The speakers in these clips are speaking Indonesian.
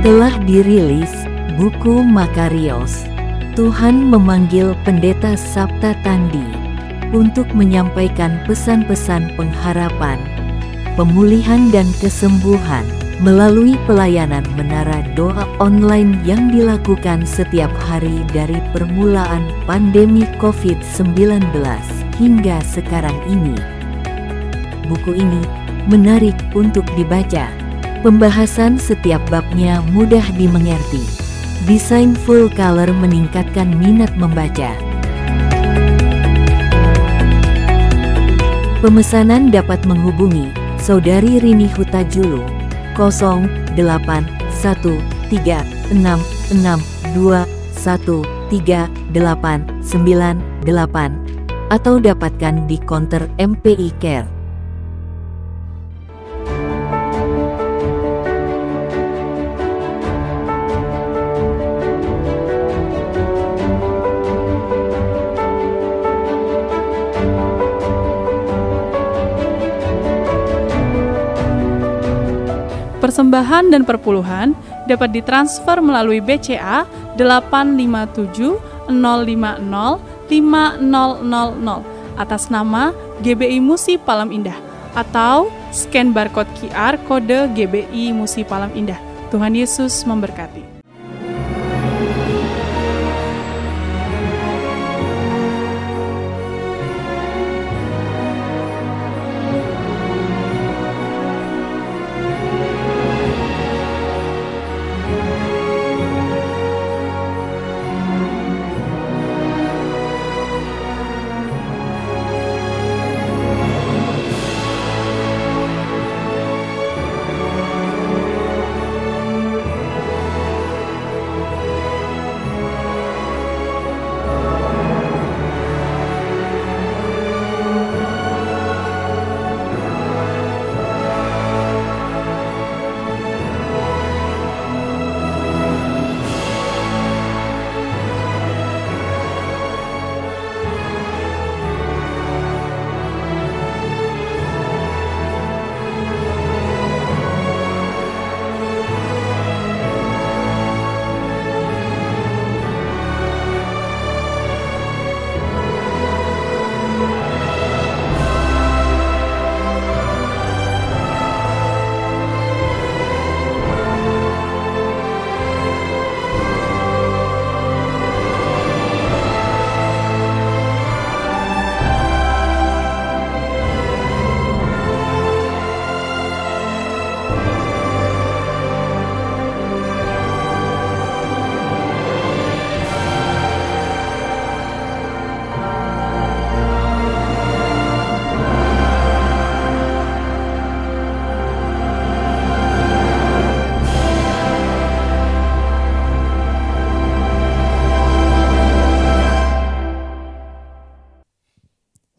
Telah dirilis buku Makarios. Tuhan memanggil Pendeta Sapta Tandi untuk menyampaikan pesan-pesan pengharapan, pemulihan dan kesembuhan melalui pelayanan Menara Doa Online yang dilakukan setiap hari dari permulaan pandemi COVID-19 hingga sekarang ini. Buku ini menarik untuk dibaca. Pembahasan setiap babnya mudah dimengerti. Desain full color meningkatkan minat membaca. Pemesanan dapat menghubungi Saudari Rini Hutajulu 081366213898 atau dapatkan di konter MPI Care. Persembahan dan perpuluhan dapat ditransfer melalui BCA 857 050 5000 atas nama GBI Musi Palam Indah atau scan barcode QR kode GBI Musi Palam Indah. Tuhan Yesus memberkati.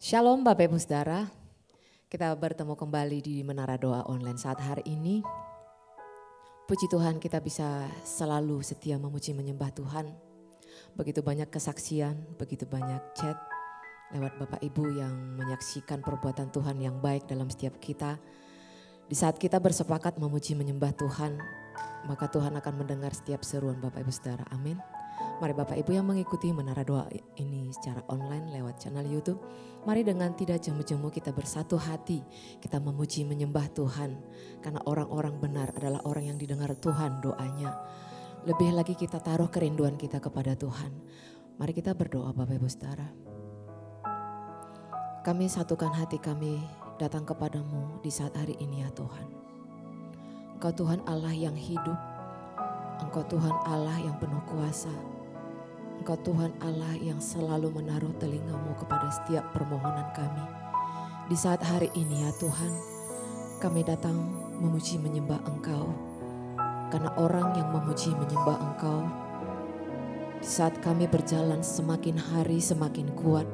Shalom Bapak Ibu Saudara, kita bertemu kembali di Menara Doa Online saat hari ini. Puji Tuhan kita bisa selalu setia memuji menyembah Tuhan. Begitu banyak kesaksian, begitu banyak chat lewat Bapak Ibu yang menyaksikan perbuatan Tuhan yang baik dalam setiap kita. Di saat kita bersepakat memuji menyembah Tuhan, maka Tuhan akan mendengar setiap seruan Bapak Ibu Saudara. Amin. Mari Bapak Ibu yang mengikuti Menara Doa ini secara online lewat channel YouTube, mari dengan tidak jemu-jemu kita bersatu hati, kita memuji menyembah Tuhan. Karena orang-orang benar adalah orang yang didengar Tuhan doanya. Lebih lagi kita taruh kerinduan kita kepada Tuhan. Mari kita berdoa Bapak Ibu Saudara. Kami satukan hati kami datang kepadamu di saat hari ini ya Tuhan. Engkau Tuhan Allah yang hidup, Engkau Tuhan Allah yang penuh kuasa. Engkau Tuhan Allah yang selalu menaruh telingamu kepada setiap permohonan kami. Di saat hari ini ya Tuhan, kami datang memuji menyembah Engkau. Karena orang yang memuji menyembah Engkau, di saat kami berjalan semakin hari semakin kuat,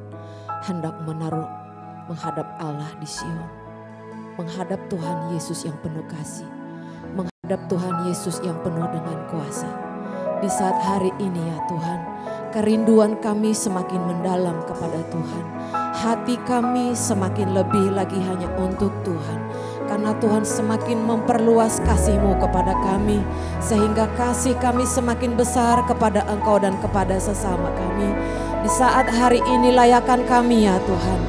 hendak menghadap Allah di Sion. Menghadap Tuhan Yesus yang penuh kasih. Menghadap Tuhan Yesus yang penuh dengan kuasa. Di saat hari ini ya Tuhan, kerinduan kami semakin mendalam kepada Tuhan. Hati kami semakin lebih lagi hanya untuk Tuhan. Karena Tuhan semakin memperluas kasih-Mu kepada kami, sehingga kasih kami semakin besar kepada Engkau dan kepada sesama kami. Di saat hari ini layakan kami ya Tuhan,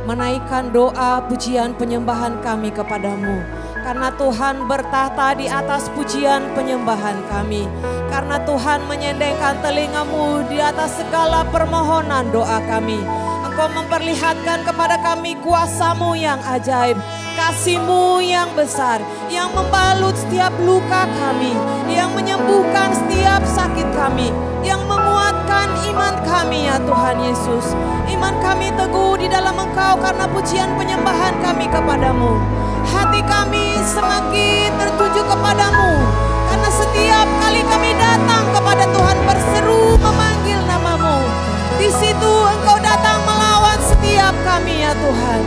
menaikkan doa, pujian, penyembahan kami kepadamu. Karena Tuhan bertahta di atas pujian penyembahan kami. Karena Tuhan menyendengkan telinga-Mu di atas segala permohonan doa kami. Engkau memperlihatkan kepada kami kuasa-Mu yang ajaib, kasih-Mu yang besar, yang membalut setiap luka kami, yang menyembuhkan setiap sakit kami, yang menguatkan iman kami ya Tuhan Yesus. Iman kami teguh di dalam Engkau karena pujian penyembahan kami kepadamu. Hati kami semakin tertuju kepadamu, karena setiap kali kami datang kepada Tuhan berseru memanggil nama-Mu, di situ Engkau datang melawan setiap kami ya Tuhan.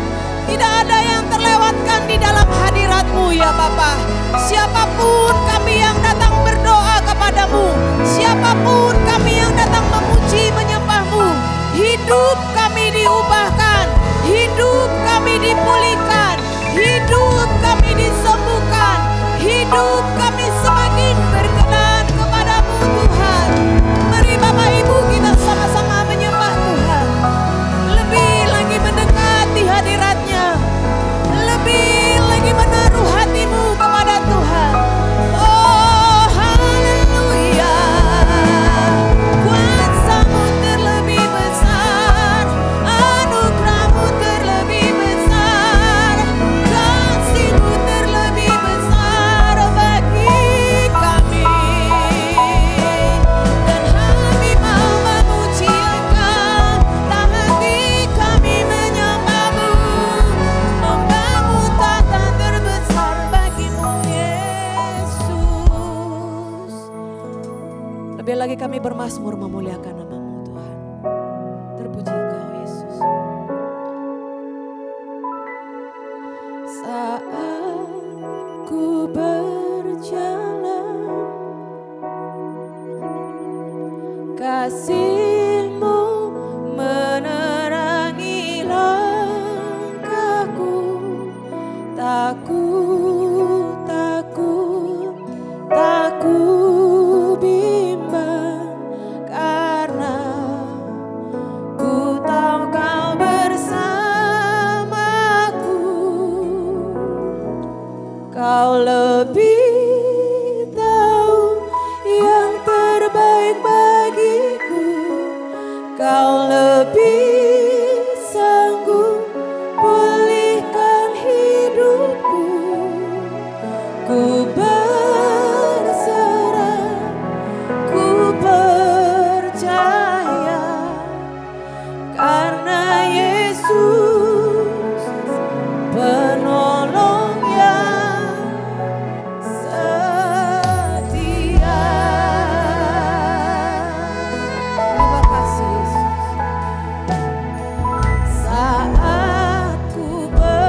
Tidak ada yang terlewatkan di dalam hadirat-Mu ya Bapa. Siapapun kami yang datang berdoa kepadamu, siapapun kami yang datang memuji menyembah-Mu, hidup kami diubahkan, hidup kami dipulihkan, hidup kami disembuhkan, hidup kami semakin berkenan kepadamu Tuhan. Mari Bapak Ibu kita sama-sama menyembah Tuhan, lebih lagi mendekati hadirat-Nya, lebih lagi menaruh hatimu kepada Tuhan. Oh haleluya, kuasa-Mu terlebih besar, anugerah-Mu terlebih besar, kasih-Mu terlebih besar bagi kami. Dan kami mau memuji Engkau, tak henti kami menyembah-Mu, membangun tahta terbesar bagi-Mu Yesus. Lebih lagi kami bermazmur memuliakan nama-Mu Tuhan. Terpuji Engkau Yesus. Saat ku berjalan, kasih-Mu menerangi langkahku. Takut, takut, takut bimbang, karena ku tahu Kau bersamaku. Kau lebih tahu yang terbaik bagiku. Kau lebih sanggup pulihkan hidupku. Ku berserah, ku percaya, karena Yesus penolong yang setia. Terima kasih Yesus. Saat ku berjalan,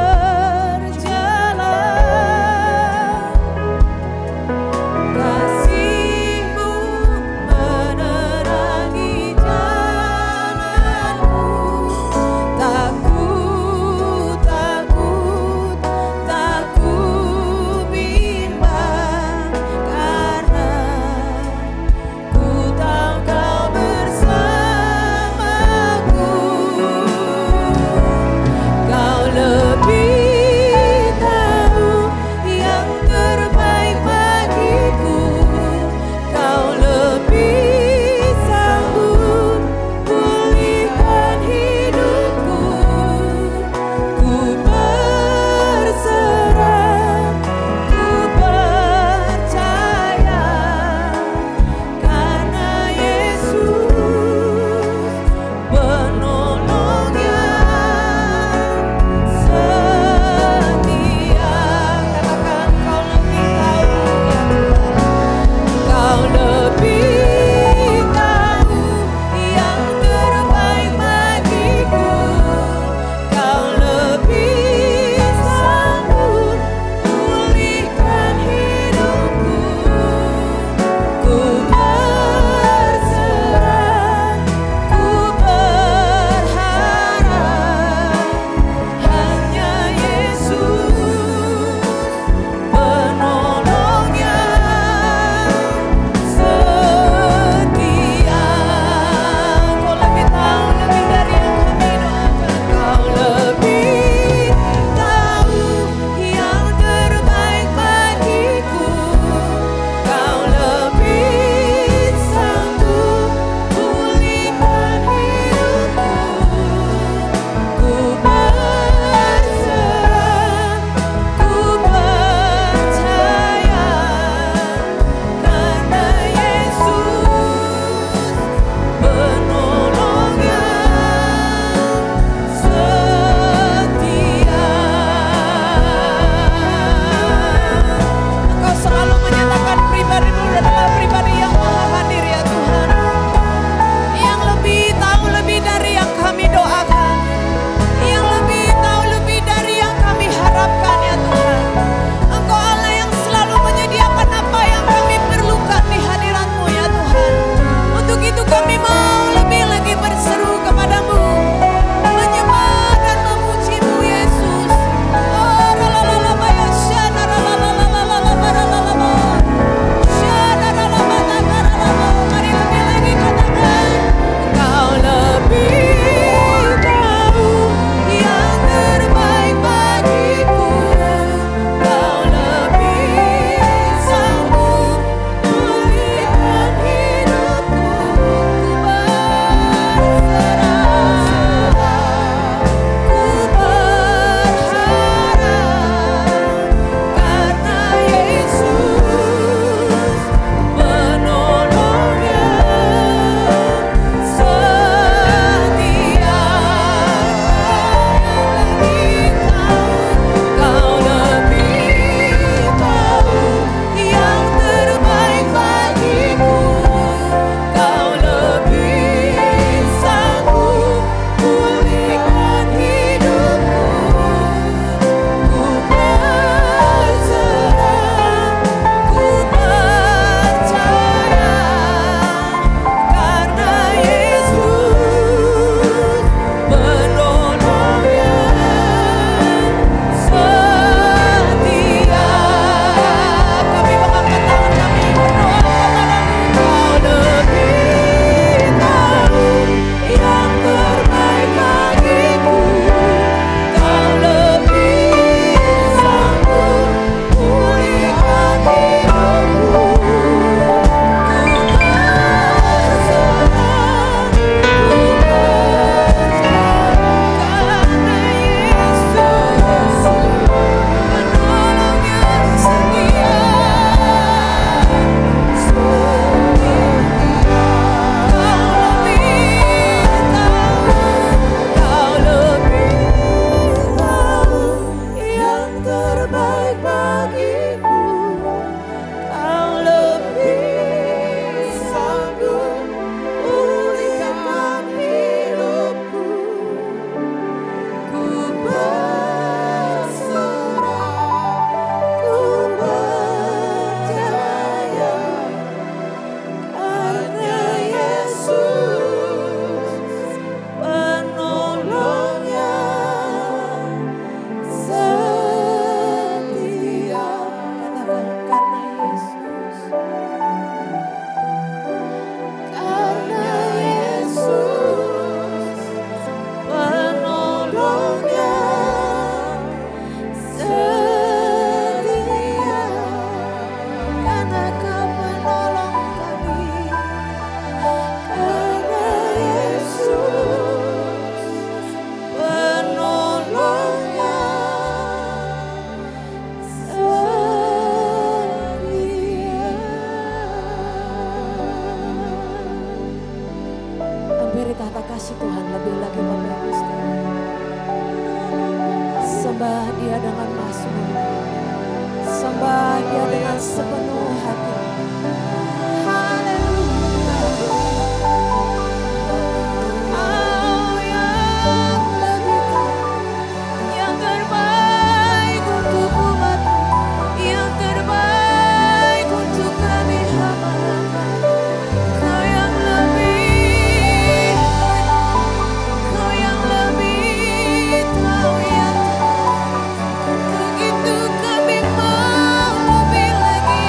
kasih Tuhan lebih lagi Bapak Ibu Saudara. Sembah Dia dengan mazmur, sembah Dia dengan sepenuh hati. Haleluya. Oh, yang lebih yang terbaik untuk umat, yang terbaik untuk kami hamba. Kau yang lebih, Kau yang lebih, Kau yang begitu kami mau lebih lagi.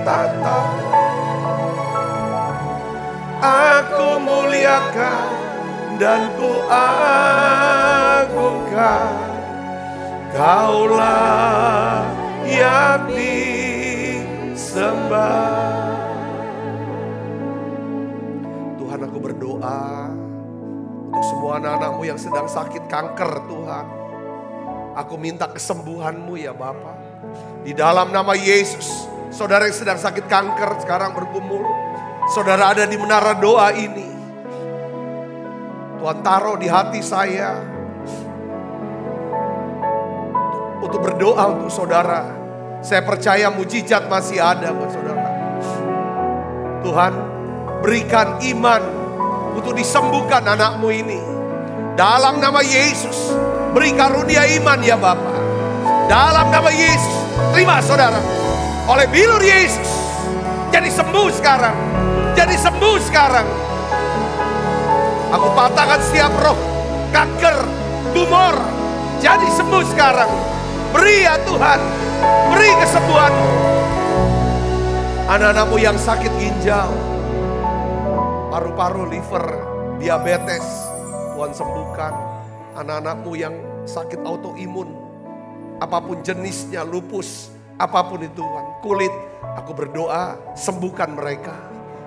tata. Aku muliakan dan ku agungkan, Kaulah yang disembah. Tuhan, aku berdoa untuk semua anak-anak-Mu yang sedang sakit kanker, Tuhan. Aku minta kesembuhan-Mu ya Bapa. Di dalam nama Yesus, saudara yang sedang sakit kanker sekarang bergumul. Saudara ada di menara doa ini. Tuhan taruh di hati saya untuk berdoa untuk saudara. Saya percaya mujizat masih ada buat saudara. Tuhan, berikan iman untuk disembuhkan anak-Mu ini. Dalam nama Yesus, beri karunia iman ya Bapa. Dalam nama Yesus, terima saudara. Oleh bilur Yesus, jadi sembuh sekarang. Jadi sembuh sekarang. Aku patahkan setiap roh kanker, tumor. Jadi sembuh sekarang. Beri ya Tuhan, beri kesembuhan. Anak-anak-Mu yang sakit ginjal, paru-paru, liver, diabetes, Tuhan sembuhkan. Anak-anak-Mu yang sakit autoimun, apapun jenisnya, lupus, apapun itu Tuhan, kulit, aku berdoa sembuhkan mereka.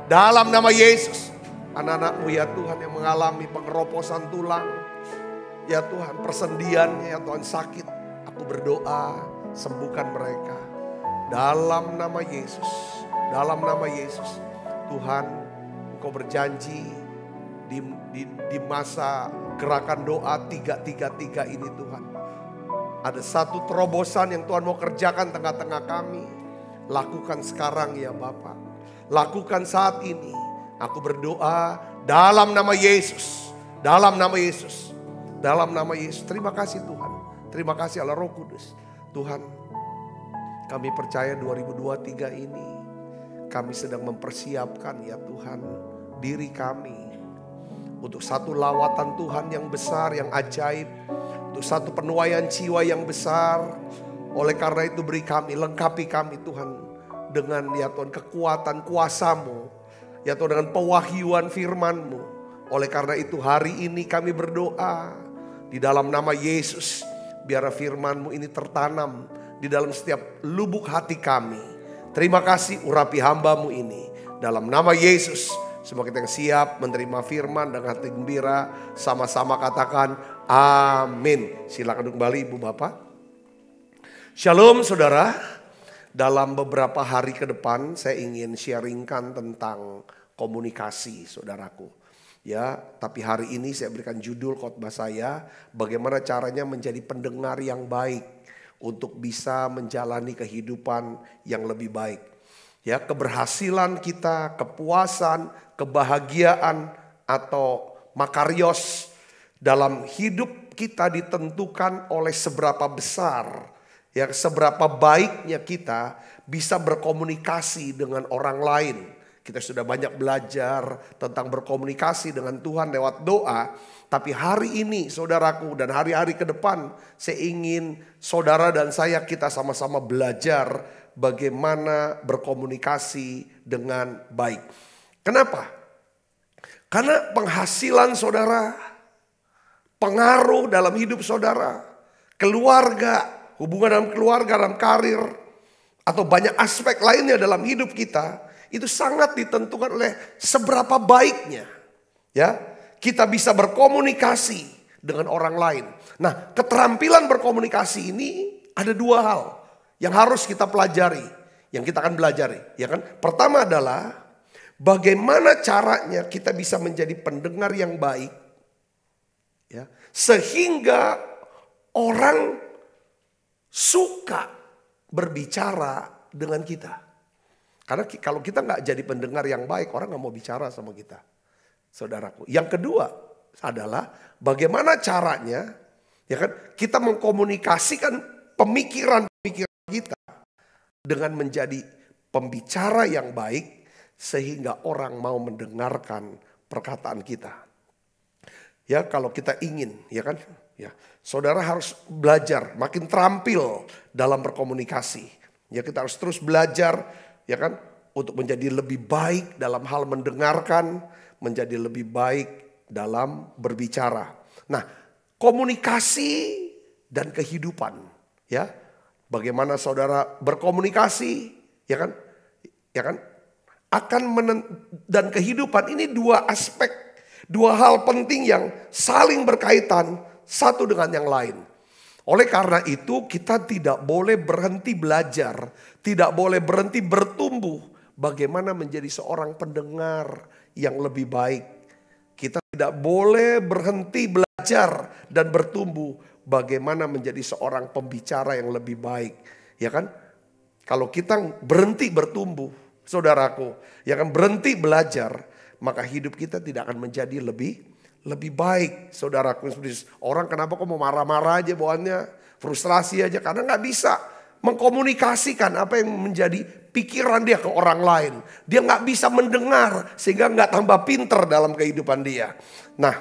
Dalam nama Yesus, anak-anak-Mu ya Tuhan yang mengalami pengeroposan tulang, ya Tuhan persendiannya ya Tuhan sakit, aku berdoa sembuhkan mereka. Dalam nama Yesus, dalam nama Yesus, Tuhan Engkau berjanji di masa gerakan doa 333 ini Tuhan. Ada satu terobosan yang Tuhan mau kerjakan tengah-tengah kami. Lakukan sekarang ya Bapak. Lakukan saat ini. Aku berdoa dalam nama Yesus. Dalam nama Yesus. Dalam nama Yesus. Terima kasih Tuhan. Terima kasih Allah Roh Kudus. Tuhan, kami percaya 2023 ini kami sedang mempersiapkan ya Tuhan diri kami untuk satu lawatan Tuhan yang besar, yang ajaib. Untuk satu penuaian jiwa yang besar. Oleh karena itu beri kami, lengkapi kami Tuhan dengan ya Tuhan kekuatan kuasa-Mu. Ya Tuhan dengan pewahyuan firman-Mu. Oleh karena itu hari ini kami berdoa di dalam nama Yesus. Biar firman-Mu ini tertanam di dalam setiap lubuk hati kami. Terima kasih urapi hamba-Mu ini. Dalam nama Yesus. Semua kita yang siap menerima firman dengan hati gembira. Sama-sama katakan amin. Silakan duduk kembali Ibu Bapak. Shalom saudara. Dalam beberapa hari ke depan saya ingin sharingkan tentang komunikasi saudaraku. Ya, tapi hari ini saya berikan judul khotbah saya, bagaimana caranya menjadi pendengar yang baik untuk bisa menjalani kehidupan yang lebih baik. Ya, keberhasilan kita, kepuasan, kebahagiaan atau makarios dalam hidup kita ditentukan oleh seberapa besar, ya, seberapa baiknya kita bisa berkomunikasi dengan orang lain. Kita sudah banyak belajar tentang berkomunikasi dengan Tuhan lewat doa. Tapi hari ini saudaraku dan hari-hari ke depan saya ingin saudara dan saya kita sama-sama belajar bagaimana berkomunikasi dengan baik. Kenapa? Karena penghasilan saudara, pengaruh dalam hidup saudara, keluarga, hubungan dalam keluarga, dalam karir, atau banyak aspek lainnya dalam hidup kita, itu sangat ditentukan oleh seberapa baiknya ya kita bisa berkomunikasi dengan orang lain. Nah, keterampilan berkomunikasi ini ada dua hal yang harus kita pelajari, yang kita akan pelajari, ya kan? Pertama adalah bagaimana caranya kita bisa menjadi pendengar yang baik, ya, sehingga orang suka berbicara dengan kita. Karena kalau kita nggak jadi pendengar yang baik, orang nggak mau bicara sama kita, saudaraku. Yang kedua adalah bagaimana caranya, ya kan, kita mengkomunikasikan pemikiran-pemikiran kita dengan menjadi pembicara yang baik, sehingga orang mau mendengarkan perkataan kita. Ya, kalau kita ingin, ya kan, ya, saudara harus belajar, makin terampil dalam berkomunikasi. Ya, kita harus terus belajar ya kan? Untuk menjadi lebih baik dalam hal mendengarkan, menjadi lebih baik dalam berbicara. Nah, komunikasi dan kehidupan, ya. Bagaimana saudara berkomunikasi, ya kan? Ya kan? Dan kehidupan ini dua aspek, dua hal penting yang saling berkaitan satu dengan yang lain. Oleh karena itu kita tidak boleh berhenti belajar, tidak boleh berhenti bertumbuh bagaimana menjadi seorang pendengar yang lebih baik. Kita tidak boleh berhenti belajar dan bertumbuh bagaimana menjadi seorang pembicara yang lebih baik. Ya kan? Kalau kita berhenti bertumbuh, saudaraku, ya kan, berhenti belajar, maka hidup kita tidak akan menjadi lebih baik, saudaraku. Orang kenapa kok mau marah-marah aja bawaannya, frustrasi aja, karena nggak bisa mengkomunikasikan apa yang menjadi pikiran dia ke orang lain. Dia nggak bisa mendengar sehingga nggak tambah pinter dalam kehidupan dia. Nah,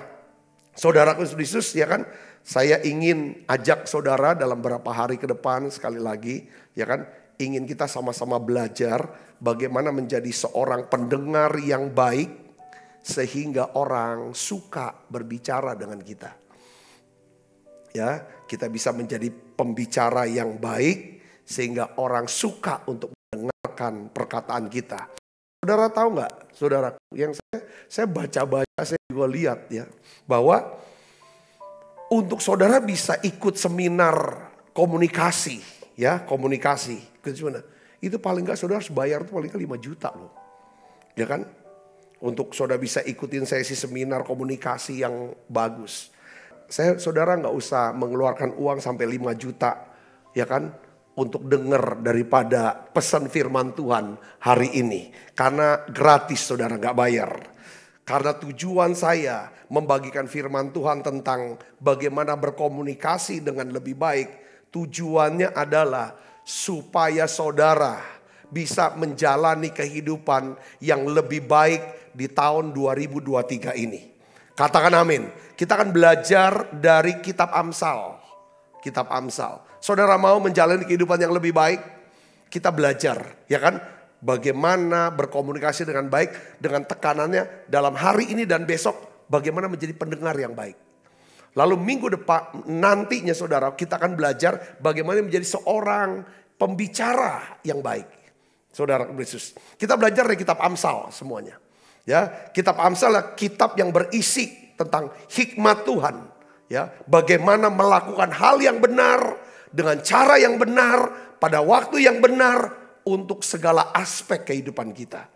saudaraku Yesus, ya kan, saya ingin ajak saudara dalam beberapa hari ke depan sekali lagi, ya kan, ingin kita sama-sama belajar bagaimana menjadi seorang pendengar yang baik sehingga orang suka berbicara dengan kita. Ya, kita bisa menjadi pembicara yang baik sehingga orang suka untuk mendengarkan perkataan kita. Saudara tahu nggak, saudara, yang saya baca-baca, saya juga lihat ya, bahwa untuk saudara bisa ikut seminar komunikasi, ya komunikasi, itu paling nggak saudara harus bayar tuh paling nggak 5 juta loh, ya kan? Untuk saudara bisa ikutin sesi seminar komunikasi yang bagus. Saudara nggak usah mengeluarkan uang sampai 5 juta, ya kan, untuk dengar daripada pesan firman Tuhan hari ini. Karena gratis, saudara nggak bayar. Karena tujuan saya membagikan firman Tuhan tentang bagaimana berkomunikasi dengan lebih baik. Tujuannya adalah supaya saudara bisa menjalani kehidupan yang lebih baik di tahun 2023 ini. Katakan amin. Kita akan belajar dari kitab Amsal. Kitab Amsal. Saudara mau menjalani kehidupan yang lebih baik? Kita belajar, ya kan? Bagaimana berkomunikasi dengan baik, dengan tekanannya dalam hari ini dan besok, bagaimana menjadi pendengar yang baik. Lalu minggu depan nantinya saudara, kita akan belajar bagaimana menjadi seorang pembicara yang baik. Saudara Yesus, kita belajar dari kitab Amsal semuanya. Ya, kitab Amsal adalah kitab yang berisi tentang hikmat Tuhan. Ya, bagaimana melakukan hal yang benar dengan cara yang benar pada waktu yang benar untuk segala aspek kehidupan kita.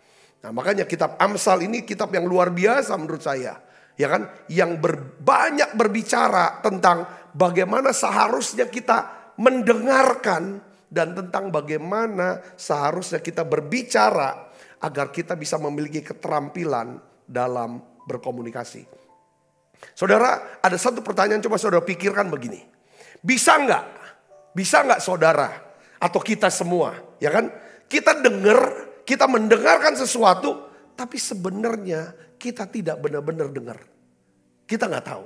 Nah, makanya kitab Amsal ini kitab yang luar biasa menurut saya. Ya kan, yang banyak berbicara tentang bagaimana seharusnya kita mendengarkan dan tentang bagaimana seharusnya kita berbicara agar kita bisa memiliki keterampilan dalam berkomunikasi. Saudara, ada satu pertanyaan coba saudara pikirkan begini. Bisa nggak saudara atau kita semua, ya kan? Kita kita mendengarkan sesuatu, tapi sebenarnya kita tidak benar-benar dengar. Kita nggak tahu.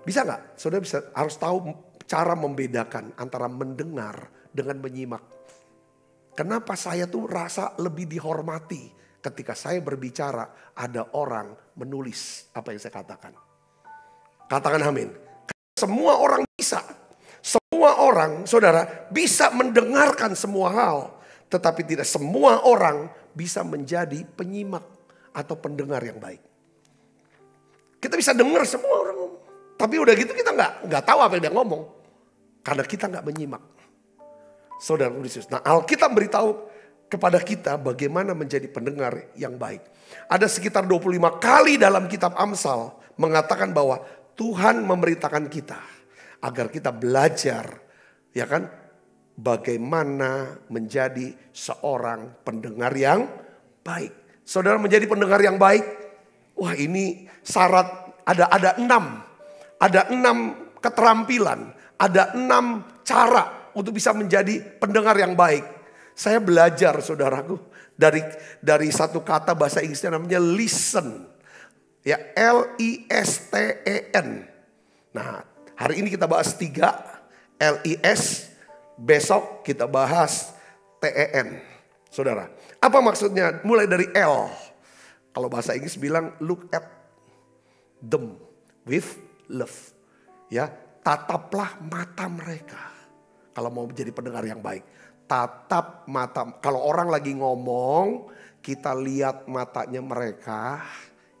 Bisa nggak? Saudara harus tahu cara membedakan antara mendengar dengan menyimak. Kenapa saya tuh rasa lebih dihormati ketika saya berbicara ada orang menulis apa yang saya katakan. Katakan amin. Semua orang bisa. Semua orang, saudara, bisa mendengarkan semua hal. Tetapi tidak semua orang bisa menjadi penyimak atau pendengar yang baik. Kita bisa dengar semua orang ngomong. Tapi udah gitu kita nggak tahu apa yang dia ngomong. Karena kita nggak menyimak. Saudara Yesus. Nah, Alkitab beritahu kepada kita bagaimana menjadi pendengar yang baik. Ada sekitar 25 kali dalam kitab Amsal mengatakan bahwa Tuhan memerintahkan kita agar kita belajar, ya kan, bagaimana menjadi seorang pendengar yang baik. Saudara menjadi pendengar yang baik, wah ini syarat ada 6 keterampilan, ada 6 cara untuk bisa menjadi pendengar yang baik. Saya belajar saudaraku dari satu kata bahasa Inggrisnya namanya listen. Ya, LISTEN. Nah, hari ini kita bahas 3 LIS, besok kita bahas TEN. Saudara, apa maksudnya? Mulai dari L. Kalau bahasa Inggris bilang look at them with love. Ya, tataplah mata mereka. Kalau mau menjadi pendengar yang baik. Tatap mata. Kalau orang lagi ngomong, kita lihat matanya mereka.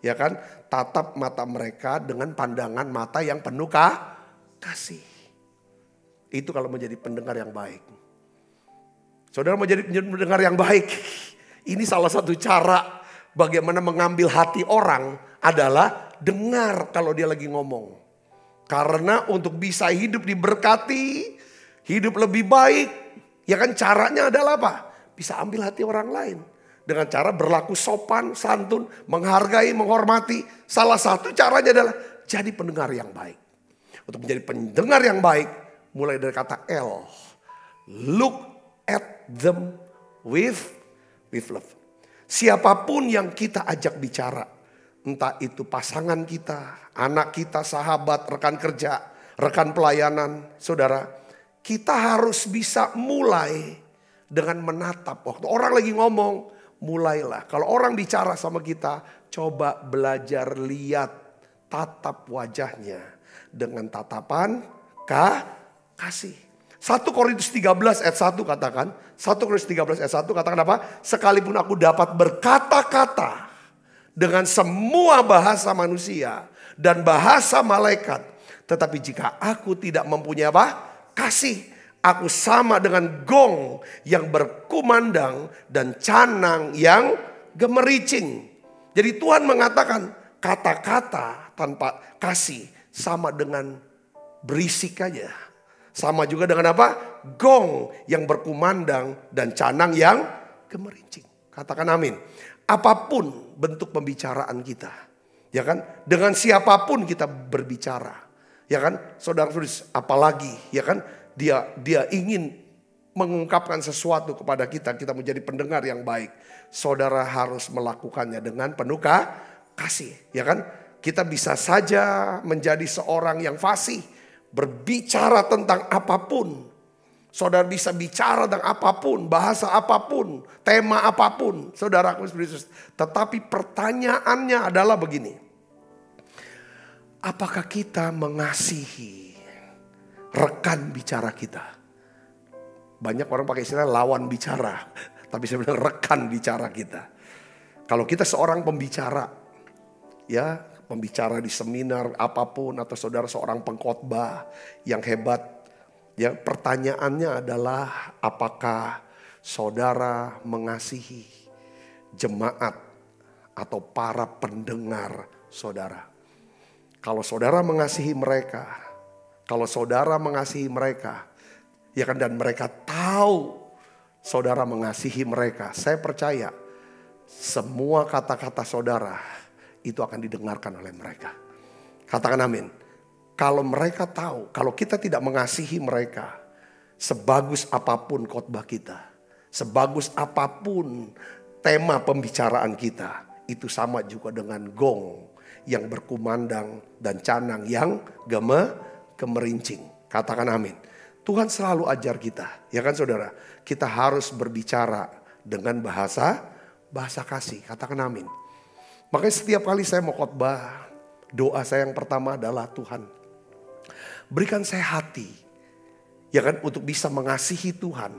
Ya kan? Tatap mata mereka dengan pandangan mata yang penuh kasih. Itu kalau menjadi pendengar yang baik. Saudara mau jadi pendengar yang baik. Ini salah satu cara bagaimana mengambil hati orang adalah dengar kalau dia lagi ngomong. Karena untuk bisa hidup diberkati, hidup lebih baik, ya kan caranya adalah apa? Bisa ambil hati orang lain. Dengan cara berlaku sopan, santun, menghargai, menghormati. Salah satu caranya adalah jadi pendengar yang baik. Untuk menjadi pendengar yang baik, mulai dari kata L. Look at them with love. Siapapun yang kita ajak bicara, entah itu pasangan kita, anak kita, sahabat, rekan kerja, rekan pelayanan, saudara, kita harus bisa mulai dengan menatap. Waktu orang lagi ngomong, mulailah. Kalau orang bicara sama kita, coba belajar lihat, tatap wajahnya dengan tatapan kasih. 1 Korintus 13 ayat 1 katakan, 1 Korintus 13 ayat 1 katakan apa? Sekalipun aku dapat berkata-kata dengan semua bahasa manusia dan bahasa malaikat, tetapi jika aku tidak mempunyai apa? Kasih, aku sama dengan gong yang berkumandang dan canang yang gemericing. Jadi Tuhan mengatakan kata-kata tanpa kasih sama dengan berisik aja. Sama juga dengan apa? Gong yang berkumandang dan canang yang gemerincing. Katakan amin. Apapun bentuk pembicaraan kita, ya kan? Dengan siapapun kita berbicara, ya kan? Saudara-saudara, apalagi, ya kan? Dia ingin mengungkapkan sesuatu kepada kita menjadi pendengar yang baik. Saudara harus melakukannya dengan penuh kasih, ya kan? Kita bisa saja menjadi seorang yang fasih, berbicara tentang apapun. Saudara bisa bicara tentang apapun, bahasa apapun, tema apapun. Saudaraku Yesus. Tetapi pertanyaannya adalah begini. Apakah kita mengasihi rekan bicara kita? Banyak orang pakai istilah lawan bicara. Tapi saya bilang rekan bicara kita. Kalau kita seorang pembicara, ya, pembicara di seminar apapun, atau saudara seorang pengkhotbah yang hebat, ya, pertanyaannya adalah apakah saudara mengasihi jemaat atau para pendengar saudara. Kalau saudara mengasihi mereka, ya kan, dan mereka tahu saudara mengasihi mereka, saya percaya semua kata-kata saudara itu akan didengarkan oleh mereka. Katakan amin. Kalau mereka tahu, kalau kita tidak mengasihi mereka, sebagus apapun khotbah kita, sebagus apapun tema pembicaraan kita, itu sama juga dengan gong yang berkumandang dan canang yang gemerincing. Katakan amin. Tuhan selalu ajar kita, ya kan saudara? Kita harus berbicara dengan bahasa kasih. Katakan amin. Makanya setiap kali saya mau khotbah, doa saya yang pertama adalah Tuhan, berikan saya hati, ya kan, untuk bisa mengasihi Tuhan.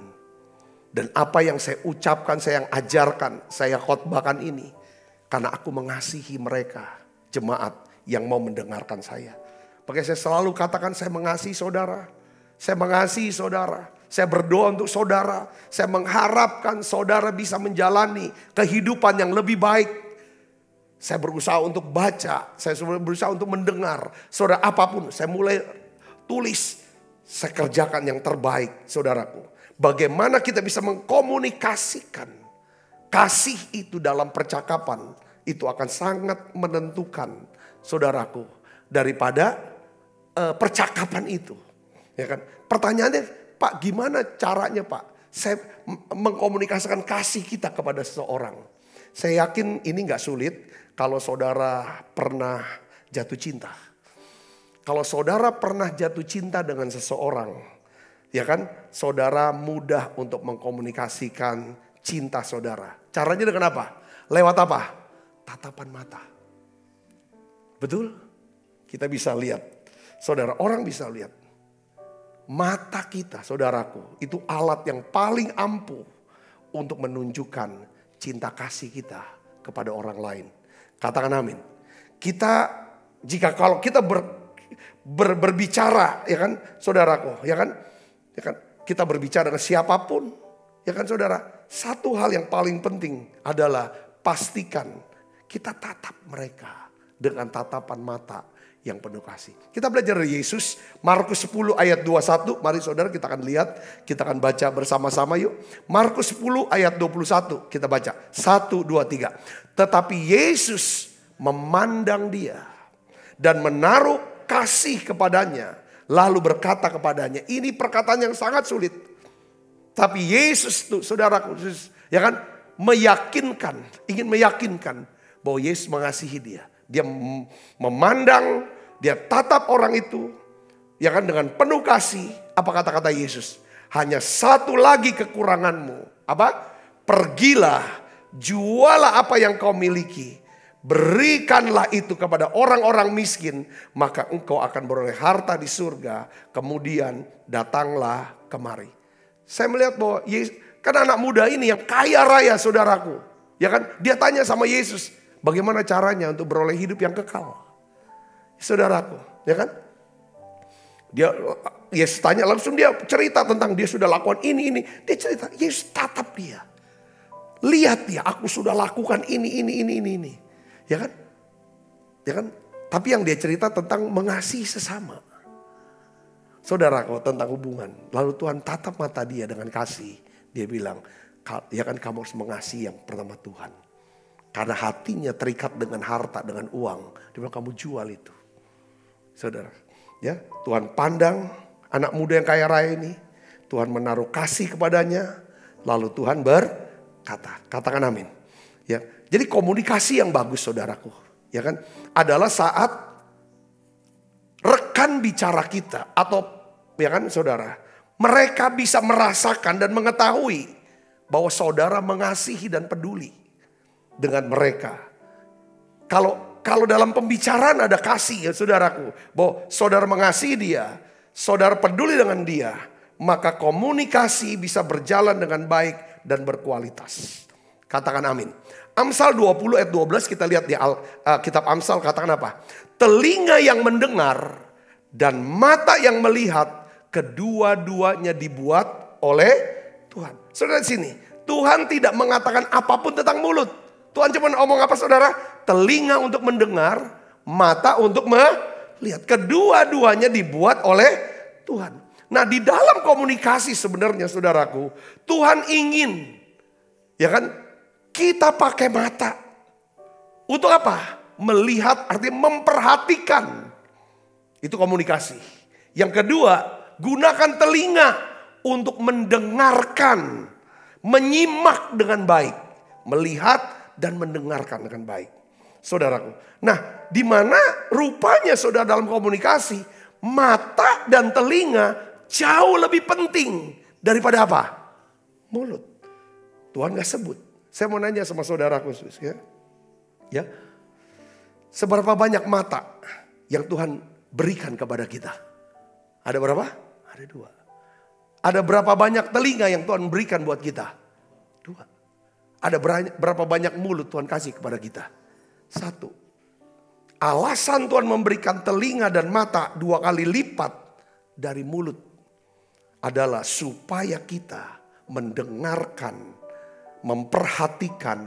Dan apa yang saya ucapkan, saya yang ajarkan, saya khotbahkan ini, karena aku mengasihi mereka, jemaat yang mau mendengarkan saya. Makanya saya selalu katakan saya mengasihi saudara. Saya mengasihi saudara. Saya berdoa untuk saudara. Saya mengharapkan saudara bisa menjalani kehidupan yang lebih baik. Saya berusaha untuk baca, saya berusaha untuk mendengar. Saudara, apapun, saya mulai tulis, saya kerjakan yang terbaik, saudaraku. Bagaimana kita bisa mengkomunikasikan kasih itu dalam percakapan, itu akan sangat menentukan, saudaraku, daripada percakapan itu. Ya kan? Pertanyaannya, Pak, gimana caranya, Pak? Saya mengkomunikasikan kasih kita kepada seseorang. Saya yakin ini gak sulit kalau saudara pernah jatuh cinta. Kalau saudara pernah jatuh cinta dengan seseorang, ya kan, saudara mudah untuk mengkomunikasikan cinta saudara. Caranya dengan apa? Lewat apa? Tatapan mata. Betul? Kita bisa lihat. Saudara, orang bisa lihat. Mata kita, saudaraku, itu alat yang paling ampuh untuk menunjukkan cinta kasih kita kepada orang lain. Katakan amin. Kalau kita berbicara, ya kan, saudaraku, ya kan, kita berbicara dengan siapapun, ya kan, saudara. Satu hal yang paling penting adalah pastikan kita tatap mereka dengan tatapan mata yang penuh kasih. Kita belajar dari Yesus, Markus 10 ayat 21. Mari saudara kita akan lihat, kita akan baca bersama-sama yuk. Markus 10 ayat 21 kita baca. 1, 2, 3. Tetapi Yesus memandang dia dan menaruh kasih kepadanya. Lalu berkata kepadanya, ini perkataan yang sangat sulit. Tapi Yesus tuh saudaraku, ya kan, ingin meyakinkan bahwa Yesus mengasihi dia. Dia memandang, dia tatap orang itu, ya kan, dengan penuh kasih. Apa kata-kata Yesus? Hanya satu lagi kekuranganmu. Apa? Pergilah, jualah apa yang kau miliki. Berikanlah itu kepada orang-orang miskin. Maka engkau akan beroleh harta di surga. Kemudian datanglah kemari. Saya melihat bahwa Yesus, kan anak muda ini yang kaya raya saudaraku. Ya kan? Dia tanya sama Yesus, bagaimana caranya untuk beroleh hidup yang kekal? Saudaraku, ya kan? Yesus tanya, langsung dia cerita tentang dia sudah lakukan ini. Dia cerita, Yesus tatap dia. Lihat dia, aku sudah lakukan ini. Ya kan? Ya kan? Tapi yang dia cerita tentang mengasihi sesama. Saudaraku, tentang hubungan. Lalu Tuhan tatap mata dia dengan kasih. Dia bilang, ya kan, kamu harus mengasihi yang pertama Tuhan. Karena hatinya terikat dengan harta, dengan uang. Dia bilang kamu jual itu. Saudara, ya, Tuhan pandang anak muda yang kaya raya ini. Tuhan menaruh kasih kepadanya. Lalu Tuhan berkata, katakan amin. Ya, jadi komunikasi yang bagus saudaraku, ya kan, adalah saat rekan bicara kita atau, ya kan saudara, mereka bisa merasakan dan mengetahui bahwa saudara mengasihi dan peduli dengan mereka. Kalau dalam pembicaraan ada kasih ya saudaraku, bahwa saudara mengasihi dia, saudara peduli dengan dia, maka komunikasi bisa berjalan dengan baik dan berkualitas. Katakan amin. Amsal 20 ayat 12 kita lihat di kitab Amsal, katakan apa? Telinga yang mendengar dan mata yang melihat, kedua-duanya dibuat oleh Tuhan. Saudara di sini, Tuhan tidak mengatakan apapun tentang mulut. Tuhan cuma ngomong apa saudara? Telinga untuk mendengar, mata untuk melihat. Kedua-duanya dibuat oleh Tuhan. Nah, di dalam komunikasi sebenarnya saudaraku, Tuhan ingin, ya kan, kita pakai mata. Untuk apa? Melihat, artinya memperhatikan. Itu komunikasi. Yang kedua, gunakan telinga untuk mendengarkan, menyimak dengan baik, melihat dan mendengarkan dengan baik. Saudaraku. Nah, di mana rupanya saudara dalam komunikasi, mata dan telinga jauh lebih penting daripada apa? Mulut. Tuhan gak sebut. Saya mau nanya sama saudaraku, ya. Seberapa banyak mata yang Tuhan berikan kepada kita? Ada berapa? Ada 2. Ada berapa banyak telinga yang Tuhan berikan buat kita? 2. Ada berapa banyak mulut Tuhan kasih kepada kita? 1. Alasan Tuhan memberikan telinga dan mata 2 kali lipat dari mulut adalah supaya kita mendengarkan, memperhatikan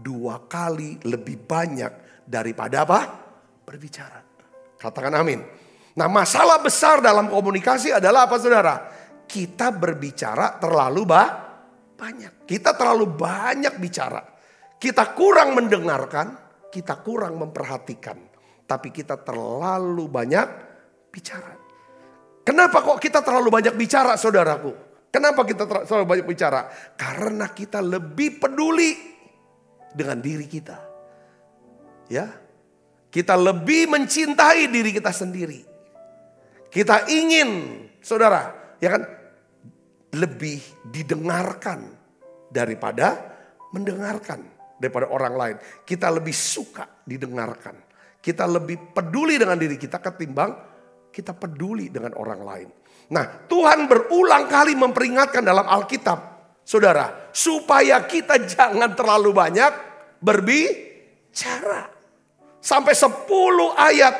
2 kali lebih banyak daripada apa? Berbicara. Katakan amin. Nah, masalah besar dalam komunikasi adalah apa saudara? Kita berbicara terlalu banyak. Kita terlalu banyak bicara. Kita kurang mendengarkan, kita kurang memperhatikan. Tapi kita terlalu banyak bicara. Kenapa kok kita terlalu banyak bicara saudaraku? Kenapa kita terlalu banyak bicara? Karena kita lebih peduli dengan diri kita. Ya, kita lebih mencintai diri kita sendiri. Kita ingin, saudara, ya kan, lebih didengarkan daripada mendengarkan daripada orang lain. Kita lebih suka didengarkan. Kita lebih peduli dengan diri kita ketimbang kita peduli dengan orang lain. Nah, Tuhan berulang kali memperingatkan dalam Alkitab, saudara, supaya kita jangan terlalu banyak berbicara. Sampai 10 ayat,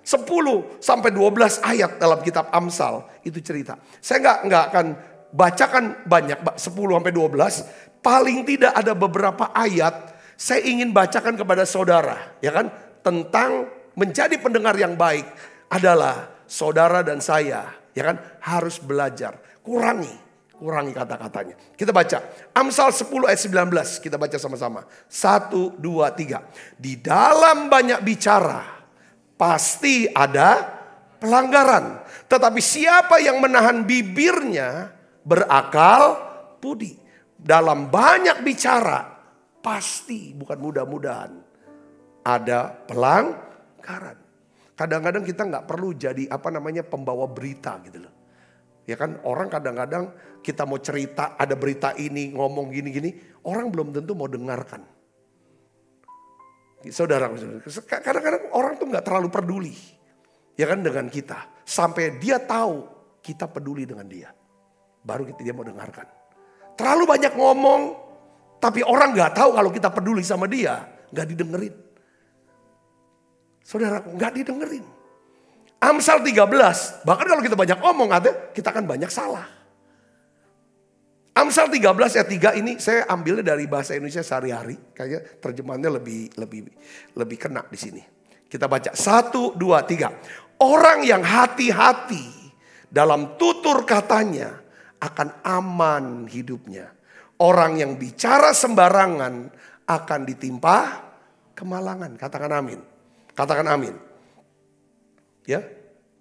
10 sampai 12 ayat dalam kitab Amsal itu cerita. Saya nggak akan bacakan banyak, 10 sampai 12. Paling tidak ada beberapa ayat saya ingin bacakan kepada saudara, ya kan? Tentang menjadi pendengar yang baik adalah saudara dan saya, ya kan? Harus belajar, kurangi kata-katanya. Kita baca Amsal 10 ayat 19, kita baca sama-sama. 1, 2, 3. Di dalam banyak bicara pasti ada pelanggaran. Tetapi siapa yang menahan bibirnya berakal budi. Dalam banyak bicara pasti, bukan mudah-mudahan, ada pelanggaran. Kadang-kadang kita nggak perlu jadi pembawa berita gitu loh. Ya kan, orang kadang-kadang kita mau cerita, ada berita ini, ngomong gini-gini, orang belum tentu mau dengarkan. Saudara, kadang-kadang orang tuh nggak terlalu peduli, ya kan, dengan kita. Sampai dia tahu kita peduli dengan dia, baru dia mau dengarkan. Terlalu banyak ngomong, tapi orang nggak tahu kalau kita peduli sama dia, nggak didengerin. Saudara, nggak didengerin. Amsal 13, bahkan kalau kita banyak ngomong, kita akan banyak salah. Amsal 13 ayat 3 ini saya ambilnya dari bahasa Indonesia sehari-hari, kayaknya terjemahannya lebih kena di sini. Kita baca 1, 2, 3. Orang yang hati-hati dalam tutur katanya akan aman hidupnya. Orang yang bicara sembarangan akan ditimpa kemalangan. Katakan amin. Katakan amin. Ya,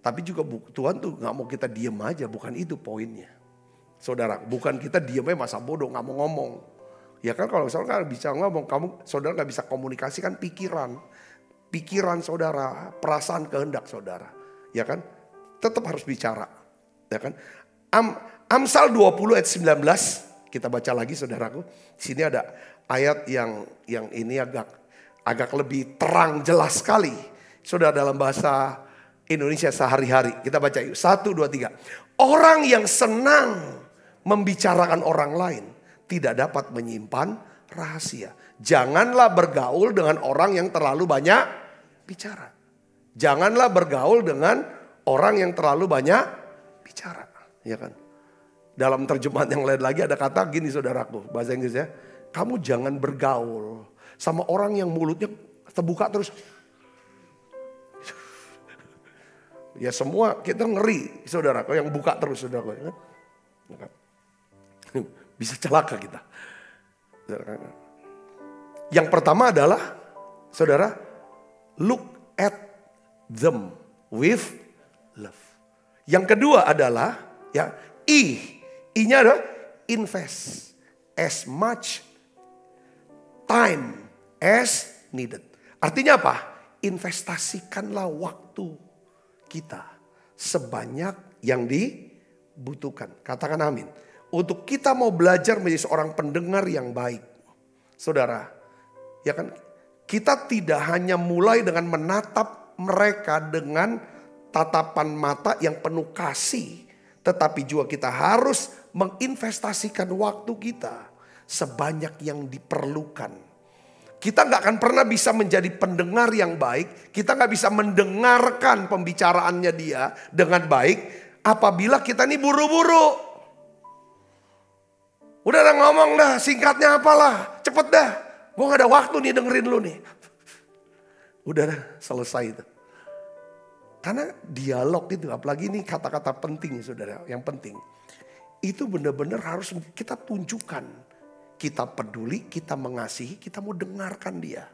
tapi juga Tuhan tuh nggak mau kita diem aja, bukan itu poinnya. Saudara, bukan kita diem aja masa bodoh nggak mau ngomong. Ya kan, kalau misalnya bisa ngomong, saudara nggak bisa komunikasikan pikiran saudara, perasaan kehendak saudara. Ya kan, tetap harus bicara. Ya kan, Amsal 20 ayat 19, kita baca lagi saudaraku. Di sini ada ayat yang ini agak lebih terang jelas sekali. Saudara, dalam bahasa Indonesia sehari-hari. Kita baca yuk. 1, 2, 3. Orang yang senang membicarakan orang lain tidak dapat menyimpan rahasia. Janganlah bergaul dengan orang yang terlalu banyak bicara. Janganlah bergaul dengan orang yang terlalu banyak bicara. Ya kan? Dalam terjemahan yang lain lagi ada kata gini saudaraku, bahasa Inggrisnya. Kamu jangan bergaul sama orang yang mulutnya terbuka terus. Ya semua kita ngeri saudaraku yang buka terus saudaraku. Ya kan? Bisa celaka kita. Yang pertama adalah saudara, look at them with love. Yang kedua adalah ya I-nya adalah invest as much time as needed. Artinya apa? Investasikanlah waktu kita sebanyak yang dibutuhkan. Katakan amin. Untuk kita mau belajar menjadi seorang pendengar yang baik. Saudara, ya kan? Kita tidak hanya mulai dengan menatap mereka dengan tatapan mata yang penuh kasih. Tetapi juga kita harus menginvestasikan waktu kita sebanyak yang diperlukan. Kita gak akan pernah bisa menjadi pendengar yang baik. Kita gak bisa mendengarkan pembicaraannya dia dengan baik. Apabila kita ini buru-buru. Udah ngomong dah, singkatnya apalah, cepet dah. Gue gak ada waktu nih dengerin lu nih. Udah dah, selesai itu. Karena dialog itu, apalagi ini kata-kata penting saudara, yang penting. Itu benar-benar harus kita tunjukkan. Kita peduli, kita mengasihi, kita mau dengarkan dia.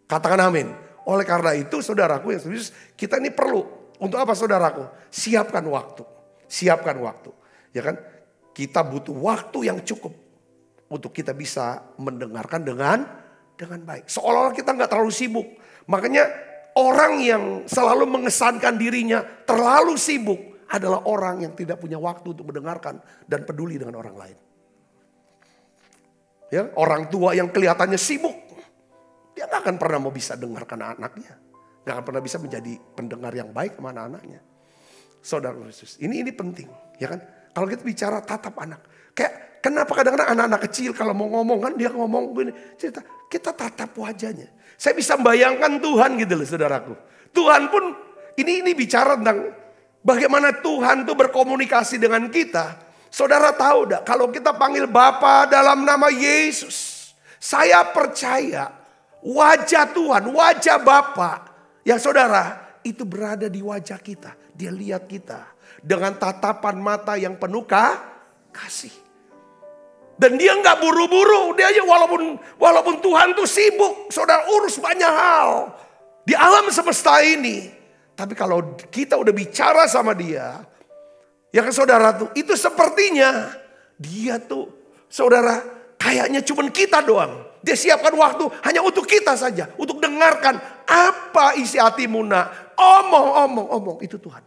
Katakan amin. Oleh karena itu saudaraku yang serius, kita ini perlu. Untuk apa saudaraku? Siapkan waktu. Siapkan waktu. Ya kan? Kita butuh waktu yang cukup untuk kita bisa mendengarkan dengan baik. Seolah-olah kita nggak terlalu sibuk. Makanya orang yang selalu mengesankan dirinya terlalu sibuk adalah orang yang tidak punya waktu untuk mendengarkan dan peduli dengan orang lain. Ya, orang tua yang kelihatannya sibuk, dia gak akan pernah mau bisa dengarkan anaknya. Gak akan pernah bisa menjadi pendengar yang baik sama anak-anaknya. Saudara Yesus, ini penting, ya kan? Kalau kita bicara tatap anak, kayak kenapa kadang-kadang anak-anak kecil kalau mau ngomong kan dia ngomong gini, cerita, kita tatap wajahnya. Saya bisa membayangkan Tuhan gitu loh saudaraku. Tuhan pun ini bicara tentang bagaimana Tuhan tuh berkomunikasi dengan kita. Saudara tahu dah kalau kita panggil Bapa dalam nama Yesus, saya percaya wajah Tuhan, wajah Bapa, ya saudara, itu berada di wajah kita. Dia lihat kita dengan tatapan mata yang penuh kasih. Dan dia nggak buru-buru, dia aja walaupun Tuhan tuh sibuk, saudara urus banyak hal di alam semesta ini. Tapi kalau kita udah bicara sama dia, ya kan saudara tuh, itu sepertinya dia tuh saudara kayaknya cuman kita doang. Dia siapkan waktu hanya untuk kita saja, untuk dengarkan apa isi hatimu nak. Omong, itu Tuhan.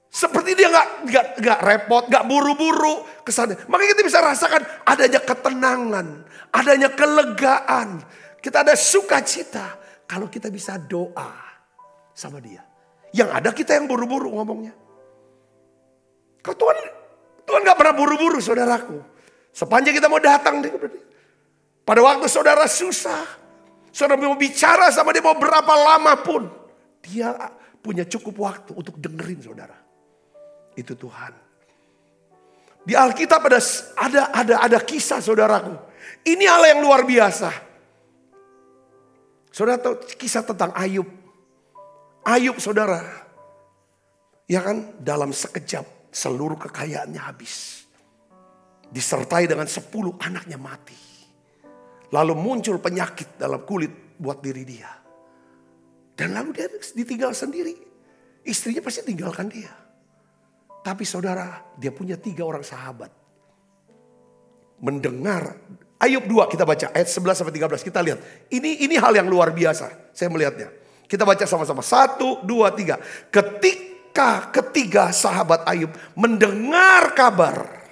Seperti dia nggak repot, nggak buru-buru kesana. Makanya kita bisa rasakan adanya ketenangan, adanya kelegaan. Kita ada sukacita kalau kita bisa doa sama dia. Yang ada kita yang buru-buru ngomongnya. Kau Tuhan nggak pernah buru-buru saudaraku. Sepanjang kita mau datang pada waktu saudara susah, saudara mau bicara sama dia mau berapa lama pun, dia punya cukup waktu untuk dengerin saudara. Itu Tuhan. Di Alkitab ada kisah saudaraku. Ini hal yang luar biasa. Saudara tahu kisah tentang Ayub. Ayub saudara. Ya kan dalam sekejap seluruh kekayaannya habis. Disertai dengan 10 anaknya mati. Lalu muncul penyakit dalam kulit buat diri dia. Dan lalu dia ditinggal sendiri. Istrinya pasti tinggalkan dia. Tapi saudara, dia punya 3 orang sahabat. Mendengar, Ayub 2 kita baca ayat 11 sampai 13 kita lihat. Ini hal yang luar biasa, saya melihatnya. Kita baca sama-sama, 1, 2, 3. Ketika ketiga sahabat Ayub mendengar kabar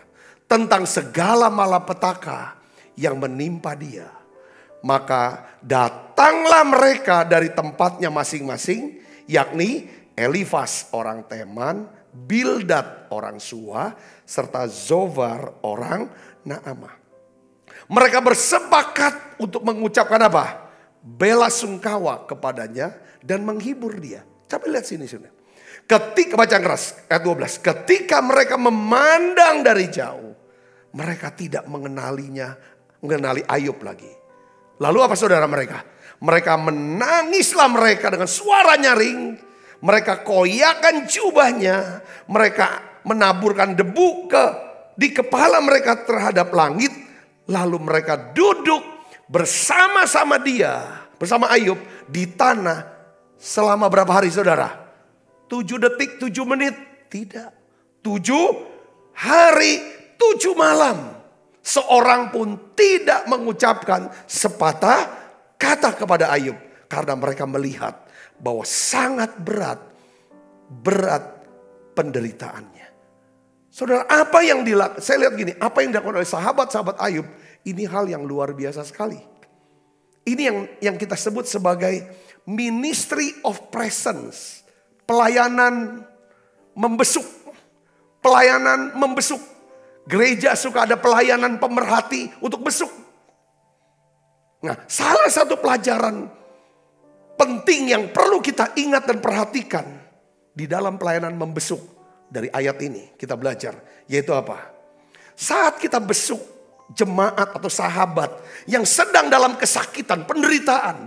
tentang segala malapetaka yang menimpa dia, maka datanglah mereka dari tempatnya masing-masing, yakni Elifas orang Teman, Bildad orang Sua, serta Zovar orang Naamah. Mereka bersepakat untuk mengucapkan apa? Bela sungkawa kepadanya dan menghibur dia. Coba lihat sini sudah. Ketika bacaan keras ayat 12, ketika mereka memandang dari jauh, mereka tidak mengenali Ayub lagi. Lalu apa saudara mereka? Mereka menangislah mereka dengan suara nyaring. Mereka koyakan jubahnya. Mereka menaburkan debu di kepala mereka terhadap langit. Lalu mereka duduk bersama-sama dia, bersama Ayub di tanah selama berapa hari saudara? 7 detik, 7 menit? Tidak. 7 hari, 7 malam. Seorang pun tidak mengucapkan sepatah kata kepada Ayub. Karena mereka melihat bahwa sangat berat penderitaannya. Saudara, apa yang dilakukan? Saya lihat gini, apa yang dilakukan oleh sahabat-sahabat Ayub, ini hal yang luar biasa sekali. Ini yang kita sebut sebagai ministry of presence. Pelayanan membesuk. Pelayanan membesuk. Gereja suka ada pelayanan pemerhati untuk besuk. Nah, salah satu pelajaran penting yang perlu kita ingat dan perhatikan di dalam pelayanan membesuk dari ayat ini kita belajar, yaitu apa? Saat kita besuk jemaat atau sahabat yang sedang dalam kesakitan, penderitaan,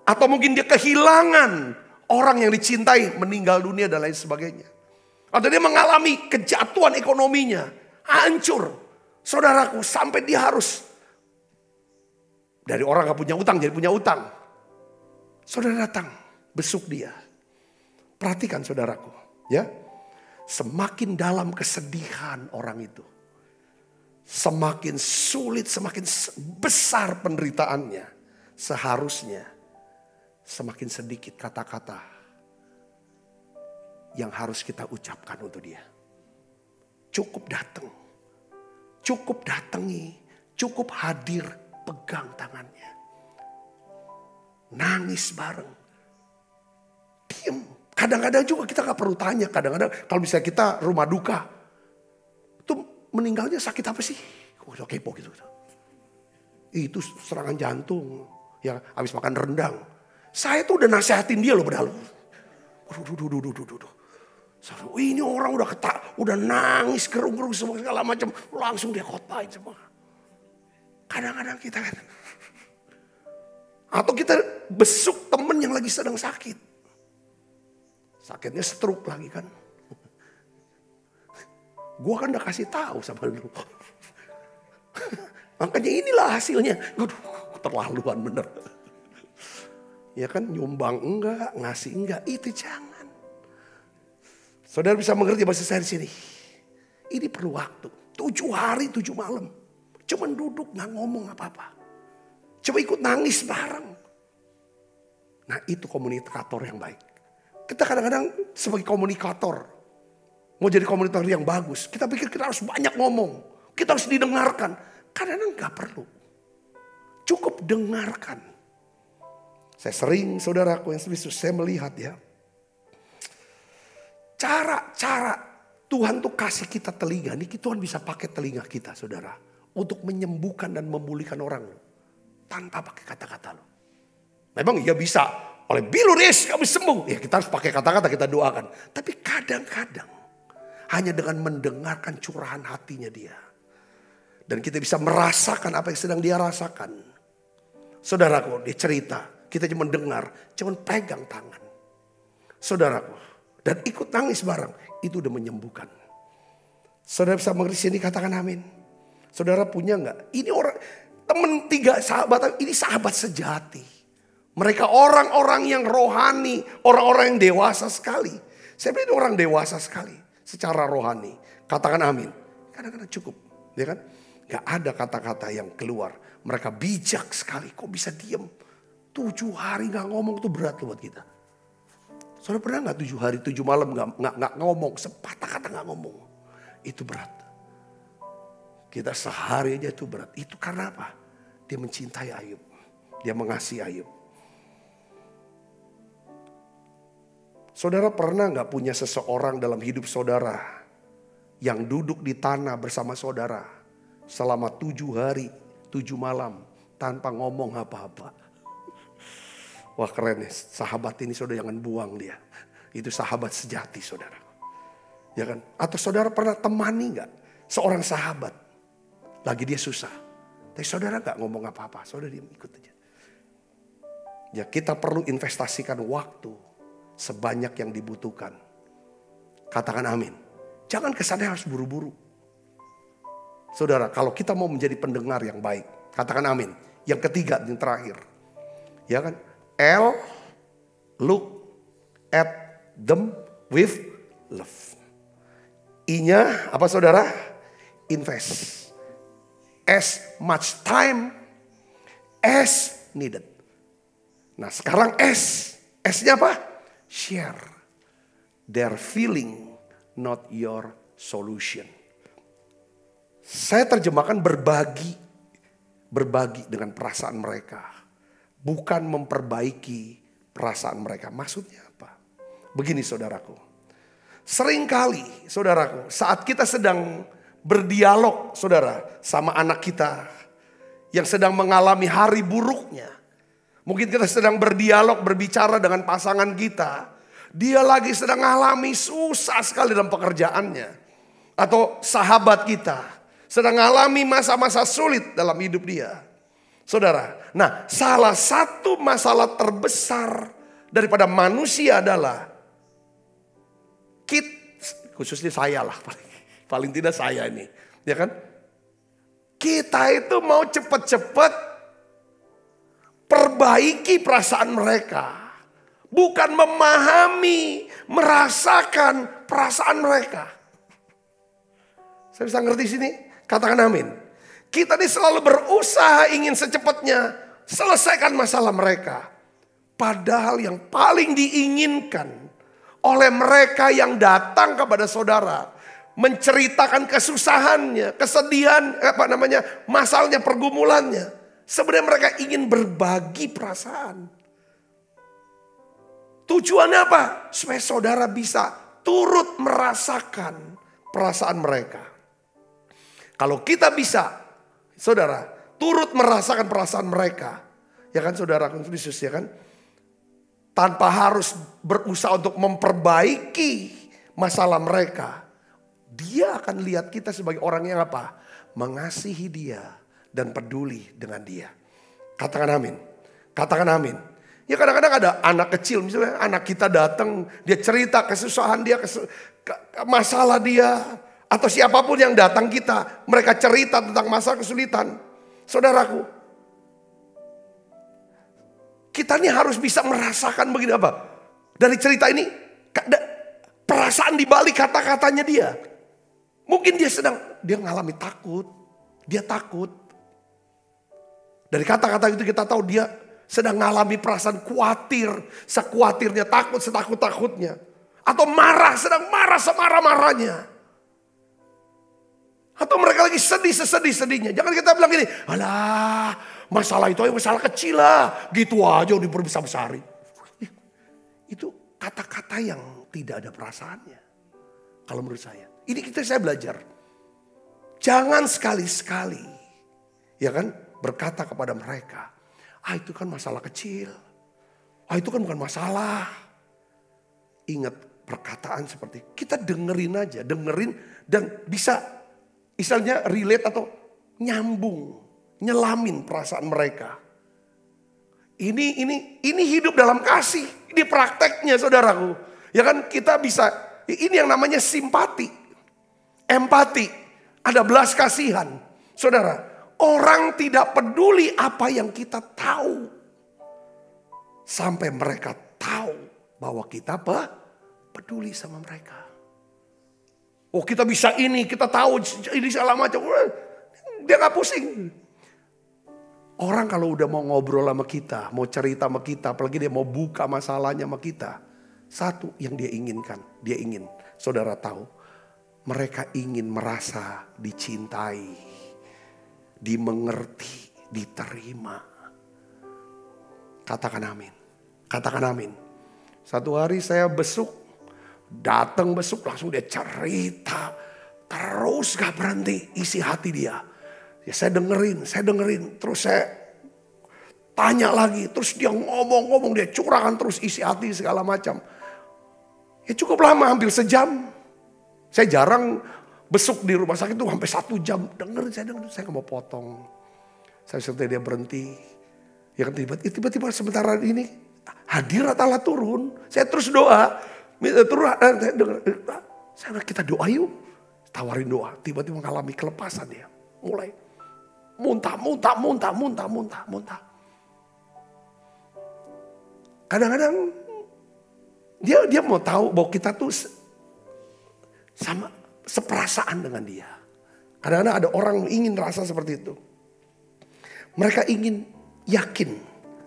atau mungkin dia kehilangan orang yang dicintai, meninggal dunia dan lain sebagainya, atau dia mengalami kejatuhan ekonominya, hancur, saudaraku, sampai dia harus dari orang gak punya utang jadi punya utang. Saudara datang, besuk dia. Perhatikan saudaraku, ya. Semakin dalam kesedihan orang itu, semakin sulit, semakin besar penderitaannya. Seharusnya semakin sedikit kata-kata yang harus kita ucapkan untuk dia. Cukup datang, Cukup datangi, cukup hadir, pegang tangannya. Nangis bareng. Diam. Kadang-kadang juga kita gak perlu tanya. Kadang-kadang kalau misalnya kita rumah duka. Itu meninggalnya sakit apa sih? Udah kepo gitu. Itu serangan jantung. Ya habis makan rendang. Saya tuh udah nasehatin dia loh padahal. Ini orang udah nangis gerung-gerung semua segala macam. Langsung dia khotbahin semua. Kadang-kadang kita kan. Atau kita besuk temen yang lagi sedang sakit. Sakitnya stroke lagi kan. Gua kan udah kasih tahu sama lu. Makanya inilah hasilnya. Terlaluan bener. Ya kan nyumbang enggak, ngasih enggak, itu jangan. Saudara bisa mengerti bahasa saya di sini. Ini perlu waktu. 7 hari 7 malam. Cuman duduk gak ngomong apa-apa. Coba ikut nangis bareng. Nah itu komunikator yang baik. Kita kadang-kadang sebagai komunikator. Mau jadi komunikator yang bagus. Kita pikir kita harus banyak ngomong. Kita harus didengarkan. Kadang-kadang gak perlu. Cukup dengarkan. Saya sering saudaraku yang saya melihat ya. Cara Tuhan tuh kasih kita telinga. Nih Tuhan bisa pakai telinga kita saudara. Untuk menyembuhkan dan memulihkan orang. Tanpa pakai kata-kata lo. Memang iya bisa. Oleh Biluris kamu sembuh. Ya kita harus pakai kata-kata kita doakan. Tapi kadang-kadang. Hanya dengan mendengarkan curahan hatinya dia. Dan kita bisa merasakan apa yang sedang dia rasakan. Saudaraku dia cerita. Kita cuma dengar. Cuma pegang tangan. Saudaraku. Dan ikut nangis bareng. Itu udah menyembuhkan. Saudara bisa mengerti sini katakan amin. Saudara punya enggak? Ini orang. Teman 3 sahabat. Ini sahabat sejati. Mereka orang-orang yang rohani. Orang-orang yang dewasa sekali. Saya bilang orang dewasa sekali. Secara rohani. Katakan amin. Kadang-kadang cukup. Ya kan? Gak ada kata-kata yang keluar. Mereka bijak sekali. Kok bisa diem? 7 hari gak ngomong itu berat loh buat kita. Saudara pernah gak 7 hari 7 malam gak ngomong. Sepatah kata gak ngomong. Itu berat. Kita sehari aja itu berat. Itu karena apa? Dia mencintai Ayub. Dia mengasihi Ayub. Saudara pernah gak punya seseorang dalam hidup saudara yang duduk di tanah bersama saudara selama 7 hari, 7 malam tanpa ngomong apa-apa? Wah keren ya, sahabat ini saudara jangan buang dia. Itu sahabat sejati saudara. Ya kan? Atau saudara pernah temani gak seorang sahabat lagi dia susah. Tapi saudara gak ngomong apa-apa, saudara diam ikut aja. Ya kita perlu investasikan waktu. Sebanyak yang dibutuhkan. Katakan amin. Jangan kesannya harus buru-buru. Saudara, kalau kita mau menjadi pendengar yang baik. Katakan amin. Yang ketiga, yang terakhir. Ya kan? L, look at them with love. I-nya apa saudara? Invest. As much time as needed. Nah sekarang S. S-nya apa? Share their feeling, not your solution. Saya terjemahkan berbagi. Berbagi dengan perasaan mereka. Bukan memperbaiki perasaan mereka. Maksudnya apa? Begini saudaraku. Seringkali saudaraku, saat kita sedang berdialog saudara sama anak kita yang sedang mengalami hari buruknya. Mungkin kita sedang berdialog, berbicara dengan pasangan kita. Dia lagi sedang mengalami susah sekali dalam pekerjaannya. Atau sahabat kita sedang mengalami masa-masa sulit dalam hidup dia. Saudara, nah salah satu masalah terbesar daripada manusia adalah khususnya saya lah, paling tidak saya ini. Ya kan? Kita itu mau cepat-cepat perbaiki perasaan mereka. Bukan memahami, merasakan perasaan mereka. Saya bisa ngerti sini? Katakan amin. Kita ini selalu berusaha ingin secepatnya selesaikan masalah mereka. Padahal yang paling diinginkan oleh mereka yang datang kepada saudara. menceritakan kesusahannya, kesedihan, masalahnya, pergumulannya. Sebenarnya mereka ingin berbagi perasaan. Tujuannya apa? Supaya saudara bisa turut merasakan perasaan mereka. Kalau kita bisa, saudara, turut merasakan perasaan mereka. Ya kan saudara Kristus, ya kan? Tanpa harus berusaha untuk memperbaiki masalah mereka. Dia akan lihat kita sebagai orang yang apa? Mengasihi dia dan peduli dengan dia. Katakan amin. Katakan amin. Ya kadang-kadang ada anak kecil, misalnya anak kita datang, dia cerita kesusahan dia, masalah dia. Atau siapapun yang datang kita, mereka cerita tentang masalah kesulitan. Saudaraku, kita ini harus bisa merasakan begini apa? Dari cerita ini, perasaan di balik kata-katanya dia. Mungkin dia ngalami takut, dia takut. Dari kata-kata itu kita tahu dia sedang mengalami perasaan khawatir, sekhawatirnya, takut, setakut-takutnya. Atau marah, sedang marah semarah-marahnya. Atau mereka lagi sedih, sesedih-sedihnya. Jangan kita bilang gini, alah masalah itu masalah kecil lah. Gitu aja diperbesar-besarin. Itu kata-kata yang tidak ada perasaannya. Kalau menurut saya. Ini saya belajar. Jangan sekali-sekali, ya kan, berkata kepada mereka, itu kan masalah kecil. Itu kan bukan masalah. Ingat perkataan seperti kita dengerin aja, dengerin dan bisa istilahnya relate atau nyambung, nyelamin perasaan mereka. Ini hidup dalam kasih, ini prakteknya saudaraku. Ya kan kita bisa, ini yang namanya simpati, empati, ada belas kasihan. Saudara, orang tidak peduli apa yang kita tahu. Sampai mereka tahu bahwa kita peduli sama mereka. Oh kita bisa ini, kita tahu ini segala macam. Dia gak pusing. Orang kalau udah mau ngobrol sama kita, mau cerita sama kita, apalagi dia mau buka masalahnya sama kita. Satu yang dia inginkan, dia ingin saudara tahu. Mereka ingin merasa dicintai, dimengerti, diterima. Katakan amin. Katakan amin. Satu hari saya datang besuk langsung dia cerita. Terus gak berhenti isi hati dia. Ya saya dengerin. Terus saya tanya lagi. Terus dia ngomong, dia curahkan terus isi hati segala macam. Ya cukup lama, hampir sejam. Saya jarang besuk di rumah sakit itu sampai 1 jam. Dengerin, saya gak mau potong. Saya setelah dia berhenti. Ya kan tiba-tiba sementara ini hadirat Allah turun. Saya terus doa. Saya kita doa yuk. Tawarin doa. Tiba-tiba mengalami kelepasan dia. Mulai muntah. Kadang-kadang dia mau tahu bahwa kita tuh sama seperasaan dengan dia. Kadang-kadang ada orang yang ingin rasa seperti itu. Mereka ingin yakin,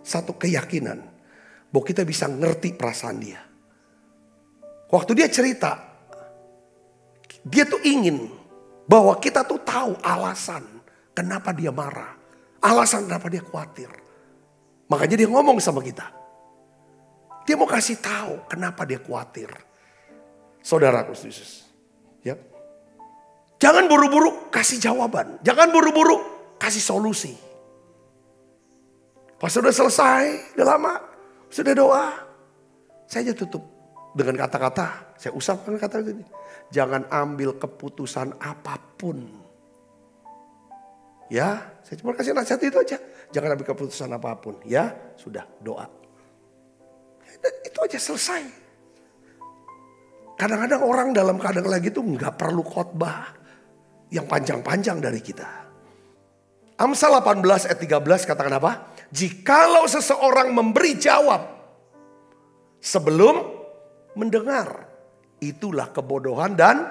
satu keyakinan bahwa kita bisa ngerti perasaan dia. Waktu dia cerita, dia tuh ingin bahwa kita tuh tahu alasan kenapa dia marah. Alasan kenapa dia khawatir. Makanya dia ngomong sama kita. Dia mau kasih tahu kenapa dia khawatir. Saudara Kristus. Ya. Jangan buru-buru kasih jawaban. Jangan buru-buru kasih solusi. Pas sudah selesai, udah lama, sudah doa. Saya aja tutup dengan kata-kata, saya usapkan kata ini. Jangan ambil keputusan apapun. Ya, saya cuma kasih nasihat itu aja. Jangan ambil keputusan apapun. Ya, sudah doa. Itu aja selesai. Kadang-kadang orang dalam keadaan lagi itu nggak perlu khotbah yang panjang-panjang dari kita. Amsal 18 ayat 13 katakan apa? Jikalau seseorang memberi jawab sebelum mendengar, itulah kebodohan dan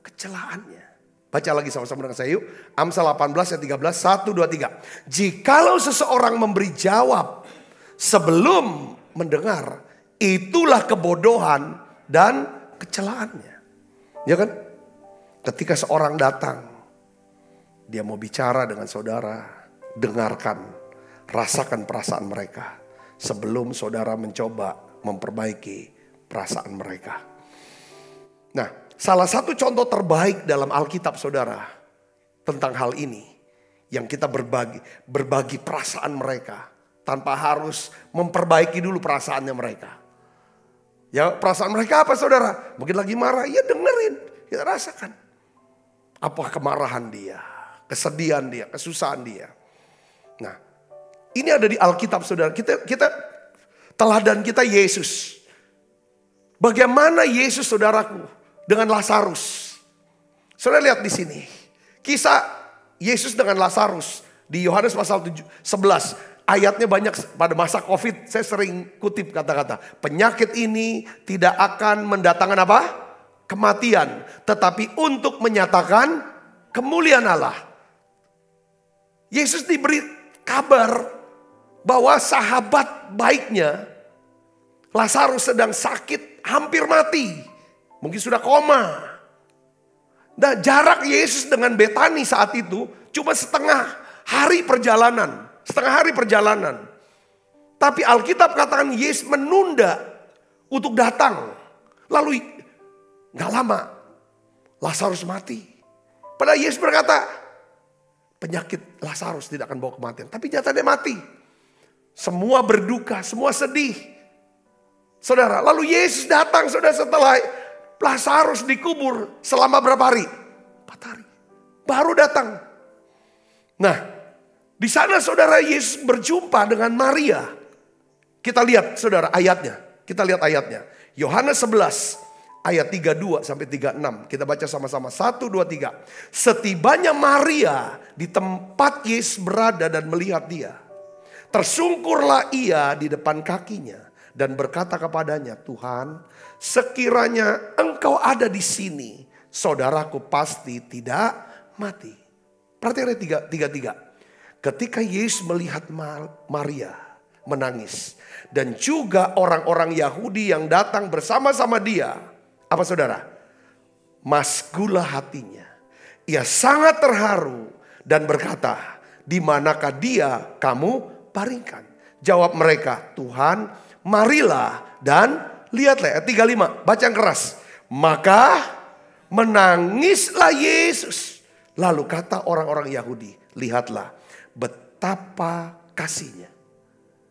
kecelaannya. Baca lagi sama-sama dengan saya yuk. Amsal 18 ayat 13, 1, 2, 3. Jikalau seseorang memberi jawab sebelum mendengar, itulah kebodohan dan kecelaannya. Ya kan? Ketika seorang datang, dia mau bicara dengan saudara, dengarkan, rasakan perasaan mereka sebelum saudara mencoba memperbaiki perasaan mereka. Nah, salah satu contoh terbaik dalam Alkitab saudara tentang hal ini, yang kita berbagi perasaan mereka tanpa harus memperbaiki dulu perasaannya mereka. Ya, perasaan mereka apa saudara? Mungkin lagi marah, ya dengerin, kita rasakan. Apa kemarahan dia, kesedihan dia, kesusahan dia. Nah, ini ada di Alkitab saudara. Kita teladan kita Yesus. Bagaimana Yesus saudaraku dengan Lazarus. Saudara lihat di sini. Kisah Yesus dengan Lazarus di Yohanes pasal 11. Ayatnya banyak pada masa COVID. Saya sering kutip kata-kata. Penyakit ini tidak akan mendatangkan apa? Kematian. Tetapi untuk menyatakan kemuliaan Allah. Yesus diberi kabar bahwa sahabat baiknya Lazarus sedang sakit, hampir mati. Mungkin sudah koma. Nah, jarak Yesus dengan Betani saat itu cuma setengah hari perjalanan. Tapi Alkitab katakan Yesus menunda untuk datang. Lalu gak lama Lazarus mati. Padahal Yesus berkata, penyakit Lazarus tidak akan bawa kematian. Tapi nyata dia mati. Semua berduka, semua sedih. Saudara, lalu Yesus datang saudara setelah Lazarus dikubur selama berapa hari? 4 hari. Baru datang. Nah, di sana saudara Yesus berjumpa dengan Maria. Kita lihat saudara ayatnya. Yohanes 11 ayat 32 sampai 36. Kita baca sama-sama. 1, 2, 3. Setibanya Maria di tempat Yesus berada dan melihat dia, tersungkurlah ia di depan kakinya dan berkata kepadanya, Tuhan, sekiranya engkau ada di sini, saudaraku pasti tidak mati. Perhatikan ayat 33. Ketika Yesus melihat Maria menangis dan juga orang-orang Yahudi yang datang bersama-sama dia, apa saudara? Masgulah hatinya. Ia sangat terharu dan berkata, di manakah dia kamu baringkan? Jawab mereka, Tuhan, marilah dan lihatlah. Ayat 35, baca yang keras. Maka menangislah Yesus. Lalu kata orang-orang Yahudi, lihatlah betapa kasihnya.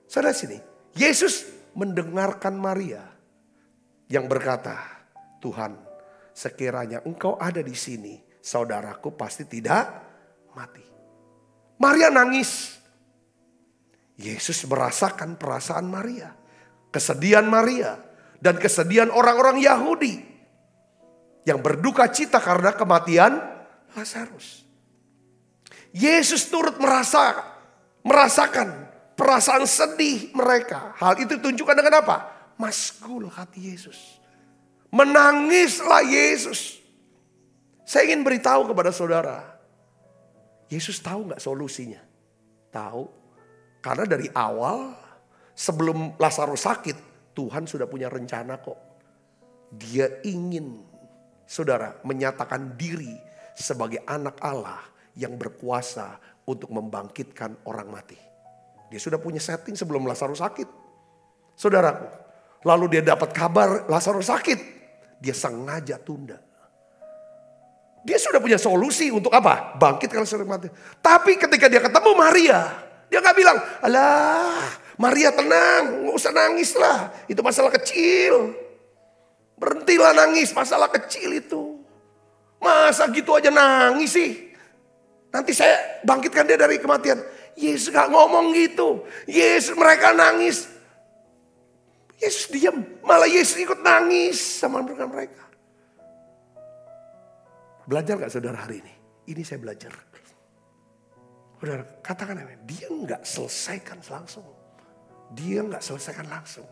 Saudara sini, Yesus mendengarkan Maria yang berkata, Tuhan, sekiranya engkau ada di sini, saudaraku pasti tidak mati. Maria nangis. Yesus merasakan perasaan Maria, kesedihan Maria, dan kesedihan orang-orang Yahudi yang berduka cita karena kematian Lazarus. Yesus turut merasakan perasaan sedih mereka. Hal itu tunjukkan dengan apa? Masgul hati Yesus. Menangislah Yesus. Saya ingin beritahu kepada saudara, Yesus tahu gak solusinya? Tahu. Karena dari awal sebelum Lazarus sakit, Tuhan sudah punya rencana kok. Dia ingin saudara menyatakan diri sebagai anak Allah yang berkuasa untuk membangkitkan orang mati. Dia sudah punya setting sebelum Lazarus sakit. Saudaraku, lalu dia dapat kabar Lazarus sakit. Dia sengaja tunda. Dia sudah punya solusi untuk apa? Bangkitkan Lazarus mati. Tapi ketika dia ketemu Maria, dia gak bilang, alah Maria tenang, gak usah nangis lah. Itu masalah kecil. Berhentilah nangis, masalah kecil itu. Masa gitu aja nangis sih? Nanti saya bangkitkan dia dari kematian. Yesus gak ngomong gitu. Yesus mereka nangis. Yesus diam. Malah Yesus ikut nangis sama mereka. Belajar gak saudara hari ini? Ini saya belajar. Saudara katakan dia gak selesaikan langsung. Dia gak selesaikan langsung.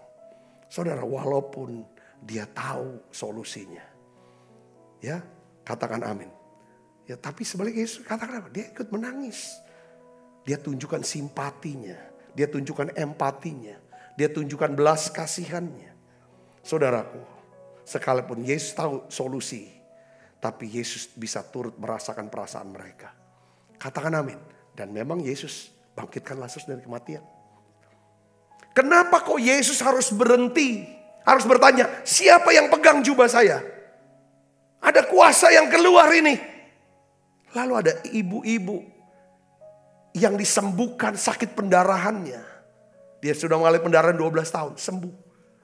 Saudara walaupun dia tahu solusinya. Ya katakan amin. Ya, tapi sebaliknya Yesus katakan apa? Dia ikut menangis. Dia tunjukkan simpatinya. Dia tunjukkan empatinya. Dia tunjukkan belas kasihannya. Saudaraku, sekalipun Yesus tahu solusi, Tapi Yesus bisa turut merasakan perasaan mereka. Katakan amin. Dan memang Yesus bangkitkan Lazarus dari kematian. Kenapa kok Yesus harus berhenti? Harus bertanya, siapa yang pegang jubah saya? Ada kuasa yang keluar ini. Lalu ada ibu-ibu yang disembuhkan sakit pendarahannya. Dia sudah mengalami pendarahan 12 tahun, sembuh.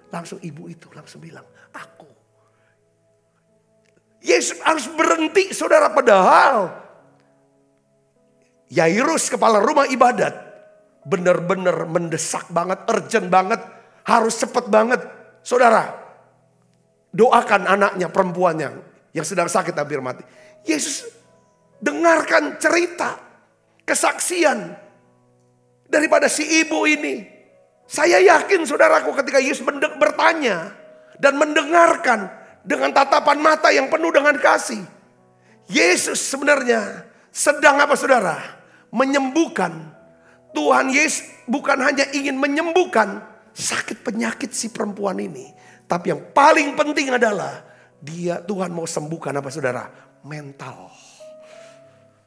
Langsung ibu itu langsung bilang, aku. Yesus harus berhenti, saudara, padahal Yairus, kepala rumah ibadat, benar-benar mendesak banget, urgent banget, harus cepat banget. Saudara, doakan anaknya, perempuannya yang sedang sakit hampir mati. Yesus dengarkan cerita, kesaksian daripada si ibu ini. Saya yakin saudaraku ketika Yesus bertanya dan mendengarkan dengan tatapan mata yang penuh dengan kasih. Yesus sebenarnya sedang apa saudara? Menyembuhkan. Tuhan Yesus bukan hanya ingin menyembuhkan sakit penyakit si perempuan ini. Tapi yang paling penting adalah Tuhan mau sembuhkan apa saudara? Mental.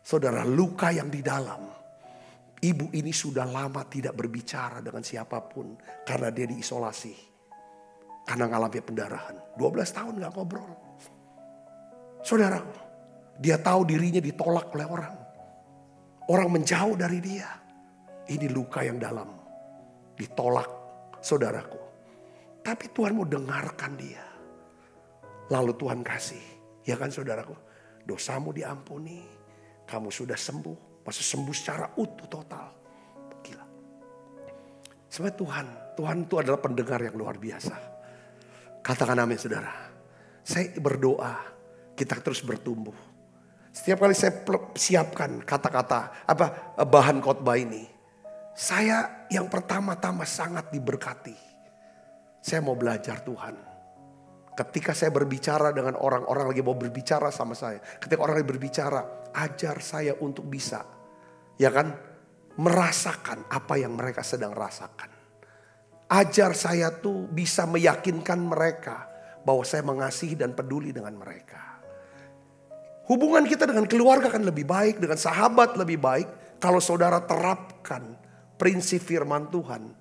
Saudara, luka yang di dalam. Ibu ini sudah lama tidak berbicara dengan siapapun. Karena dia diisolasi. Karena ngalami pendarahan. 12 tahun gak ngobrol. Saudara, dia tahu dirinya ditolak oleh orang. Orang menjauh dari dia. Ini luka yang dalam. Ditolak, saudaraku. Tapi Tuhan mau dengarkan dia. Lalu Tuhan kasih. Ya kan saudaraku? Dosamu diampuni. Kamu sudah sembuh. Maksud sembuh secara utuh total. Gila. Sebenarnya Tuhan itu adalah pendengar yang luar biasa. Katakan amin saudara. Saya berdoa. Kita terus bertumbuh. Setiap kali saya siapkan kata-kata bahan khotbah ini. Saya yang pertama-tama sangat diberkati. Saya mau belajar Tuhan. Ketika saya berbicara dengan orang-orang lagi mau berbicara sama saya. Ketika orang lagi berbicara, ajar saya untuk bisa. Ya kan? Merasakan apa yang mereka sedang rasakan. Ajar saya tuh bisa meyakinkan mereka bahwa saya mengasihi dan peduli dengan mereka. Hubungan kita dengan keluarga kan lebih baik, dengan sahabat lebih baik kalau saudara terapkan prinsip firman Tuhan,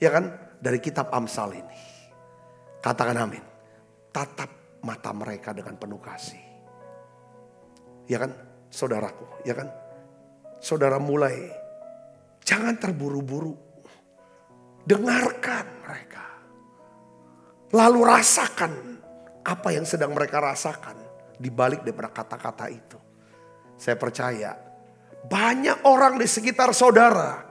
ya kan, dari kitab Amsal ini. Katakan amin. Tatap mata mereka dengan penuh kasih. Ya kan, saudaraku, ya kan? Saudara mulai jangan terburu-buru. Dengarkan mereka. Lalu rasakan apa yang sedang mereka rasakan. Di balik daripada kata-kata itu. Saya percaya banyak orang di sekitar saudara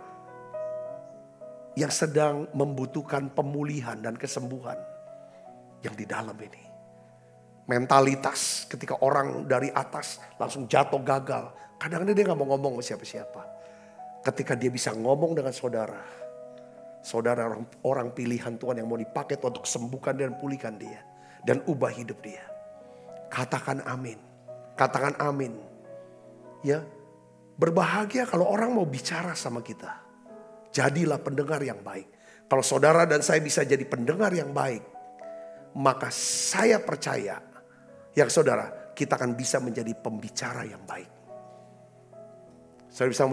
yang sedang membutuhkan pemulihan dan kesembuhan yang di dalam ini. Mentalitas ketika orang dari atas langsung jatuh gagal. Kadang-kadang dia gak mau ngomong sama siapa-siapa. Ketika dia bisa ngomong dengan saudara. Saudara orang pilihan Tuhan yang mau dipakai untuk sembuhkan dan pulihkan dia. Dan ubah hidup dia. Katakan amin. Katakan amin. Ya, berbahagia kalau orang mau bicara sama kita. Jadilah pendengar yang baik. Kalau saudara dan saya bisa jadi pendengar yang baik, maka saya percaya, ya saudara, kita akan bisa menjadi pembicara yang baik. Saya bisa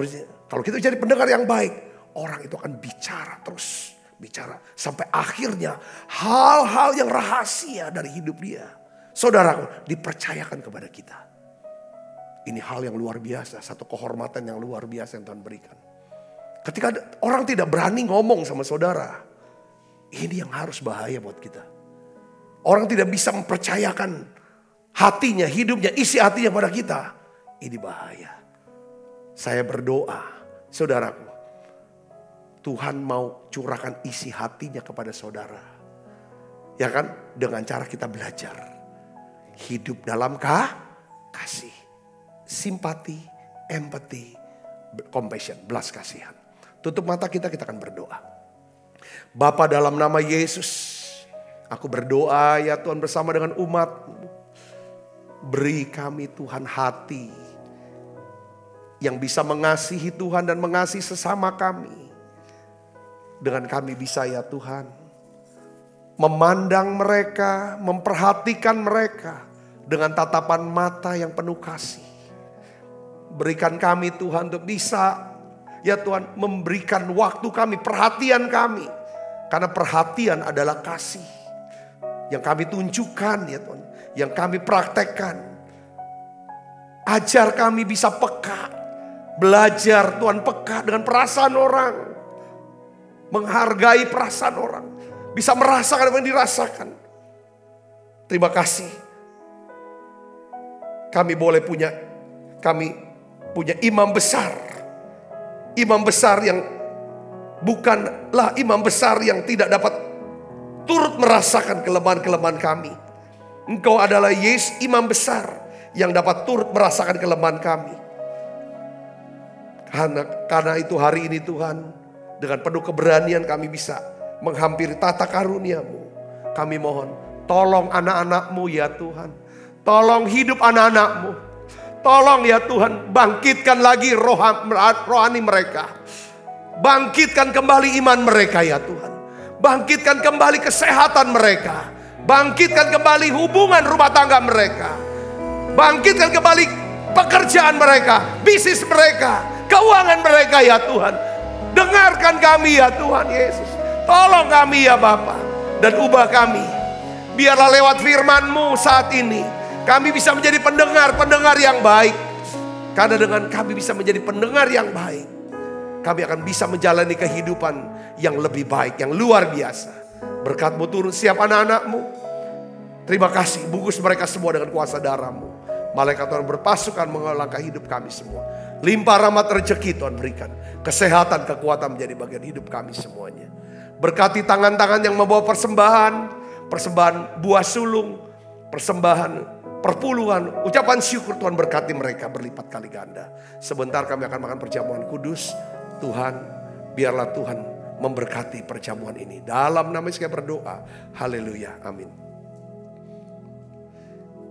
kalau kita jadi pendengar yang baik, orang itu akan bicara terus. Bicara sampai akhirnya hal-hal yang rahasia dari hidup dia. Saudara, dipercayakan kepada kita. Ini hal yang luar biasa. Satu kehormatan yang luar biasa yang Tuhan berikan. Ketika orang tidak berani ngomong sama saudara. Ini yang harus bahaya buat kita. Orang tidak bisa mempercayakan hatinya, hidupnya, isi hatinya pada kita. Ini bahaya. Saya berdoa, saudaraku. Tuhan mau curahkan isi hatinya kepada saudara. Ya kan? Dengan cara kita belajar. Hidup dalam kasih, simpati, empati, compassion, belas kasihan. Tutup mata kita akan berdoa. Bapa, dalam nama Yesus, aku berdoa ya Tuhan bersama dengan umat-Mu. Beri kami Tuhan hati yang bisa mengasihi Tuhan dan mengasihi sesama kami. Dengan kami bisa ya Tuhan memandang mereka, memperhatikan mereka dengan tatapan mata yang penuh kasih. Berikan kami Tuhan untuk bisa, ya Tuhan, memberikan waktu kami, perhatian kami. Karena perhatian adalah kasih yang kami tunjukkan, ya Tuhan, yang kami praktekkan. Ajar kami bisa peka, belajar Tuhan peka dengan perasaan orang, menghargai perasaan orang, bisa merasakan apa yang dirasakan. Terima kasih. Kami punya imam besar. Imam besar yang bukanlah imam besar yang tidak dapat turut merasakan kelemahan-kelemahan kami. Engkau adalah Yesus, imam besar yang dapat turut merasakan kelemahan kami. Karena itu hari ini Tuhan, dengan penuh keberanian kami bisa menghampiri tata karunia-Mu. Kami mohon, tolong anak-anak-Mu ya Tuhan. Tolong hidup anak-anak-Mu. Tolong ya Tuhan, bangkitkan lagi rohani mereka. Bangkitkan kembali iman mereka ya Tuhan. Bangkitkan kembali kesehatan mereka. Bangkitkan kembali hubungan rumah tangga mereka. Bangkitkan kembali pekerjaan mereka, bisnis mereka, keuangan mereka ya Tuhan. Dengarkan kami ya Tuhan Yesus. Tolong kami ya Bapa, dan ubah kami. Biarlah lewat firman-Mu saat ini kami bisa menjadi pendengar yang baik. Karena dengan kami bisa menjadi pendengar yang baik, kami akan bisa menjalani kehidupan yang lebih baik, yang luar biasa. Berkat-Mu turun siap anak-anak-Mu. Terima kasih, bungkus mereka semua dengan kuasa darah-Mu. Malaikat Tuhan berpasukan mengelangkah hidup kami semua. Limpah rahmat rezeki Tuhan berikan. Kesehatan, kekuatan menjadi bagian hidup kami semuanya. Berkati tangan-tangan yang membawa persembahan buah sulung, persembahan perpuluhan, ucapan syukur. Tuhan berkati mereka berlipat kali ganda. Sebentar kami akan makan perjamuan kudus. Tuhan, biarlah Tuhan memberkati perjamuan ini. Dalam nama Yesus kami berdoa. Haleluya, amin.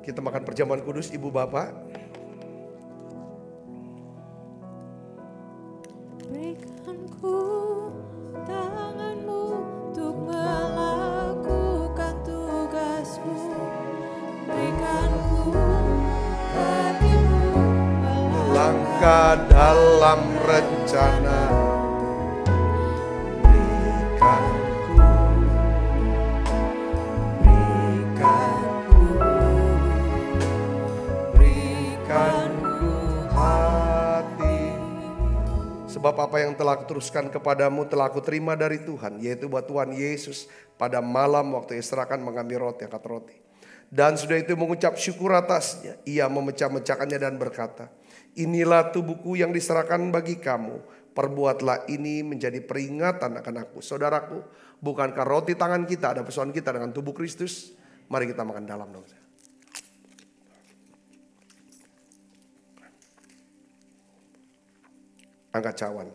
Kita makan perjamuan kudus, Ibu Bapak. Berikan ku tangan-Mu untuk melakukan tugas-Mu. Berikan ku hati-Mu melangkah dalam rencana. Berikan ku hati. Sebab apa yang telah kuteruskan kepadamu telah kuterima dari Tuhan, yaitu bahwa Tuhan Yesus pada malam waktu Ia mengambil roti, angkat roti. Dan sudah itu mengucap syukur atasnya, Ia memecah-mecahkannya dan berkata, inilah tubuhku yang diserahkan bagi kamu. Perbuatlah ini menjadi peringatan akan aku. Saudaraku, bukankah roti tangan kita ada persoalan kita dengan tubuh Kristus? Mari kita makan dalam dong. Angkat cawan.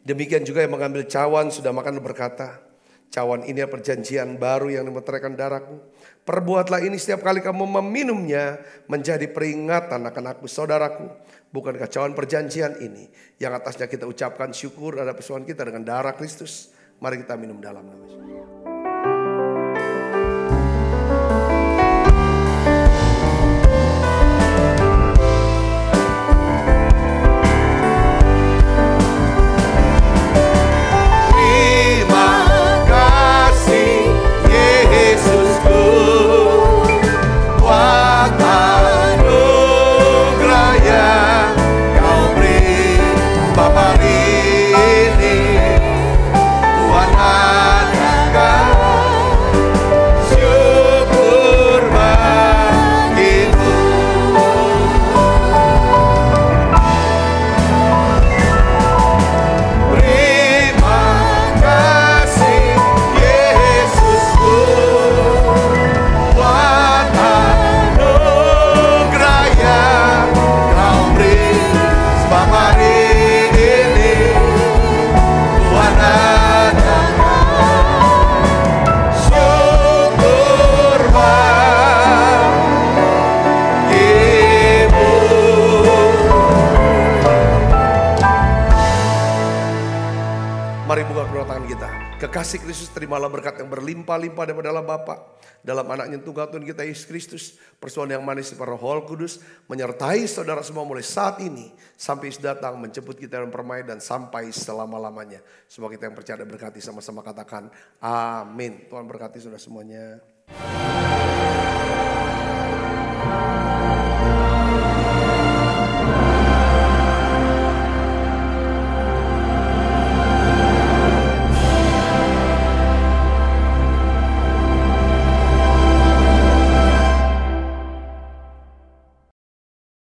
Demikian juga yang mengambil cawan sudah makan berkata, cawan ini perjanjian baru yang dimeteraikan darahku. Perbuatlah ini setiap kali kamu meminumnya menjadi peringatan akan aku. Saudaraku, bukankah cawan perjanjian ini yang atasnya kita ucapkan syukur ada persoalan kita dengan darah Kristus? Mari kita minum dalam nama Yesus. Mari buka kedua tangan kita. Kekasih Kristus, terimalah berkat yang berlimpah-limpah daripada Allah Bapa, dalam anaknya tunggal Tuhan kita Yesus Kristus, persekutuan yang manis daripada Roh Kudus, menyertai saudara semua mulai saat ini, sampai Yesus datang menjemput kita dalam permai dan sampai selama-lamanya. Semua kita yang percaya berkati sama-sama katakan amin. Tuhan berkati saudara semuanya.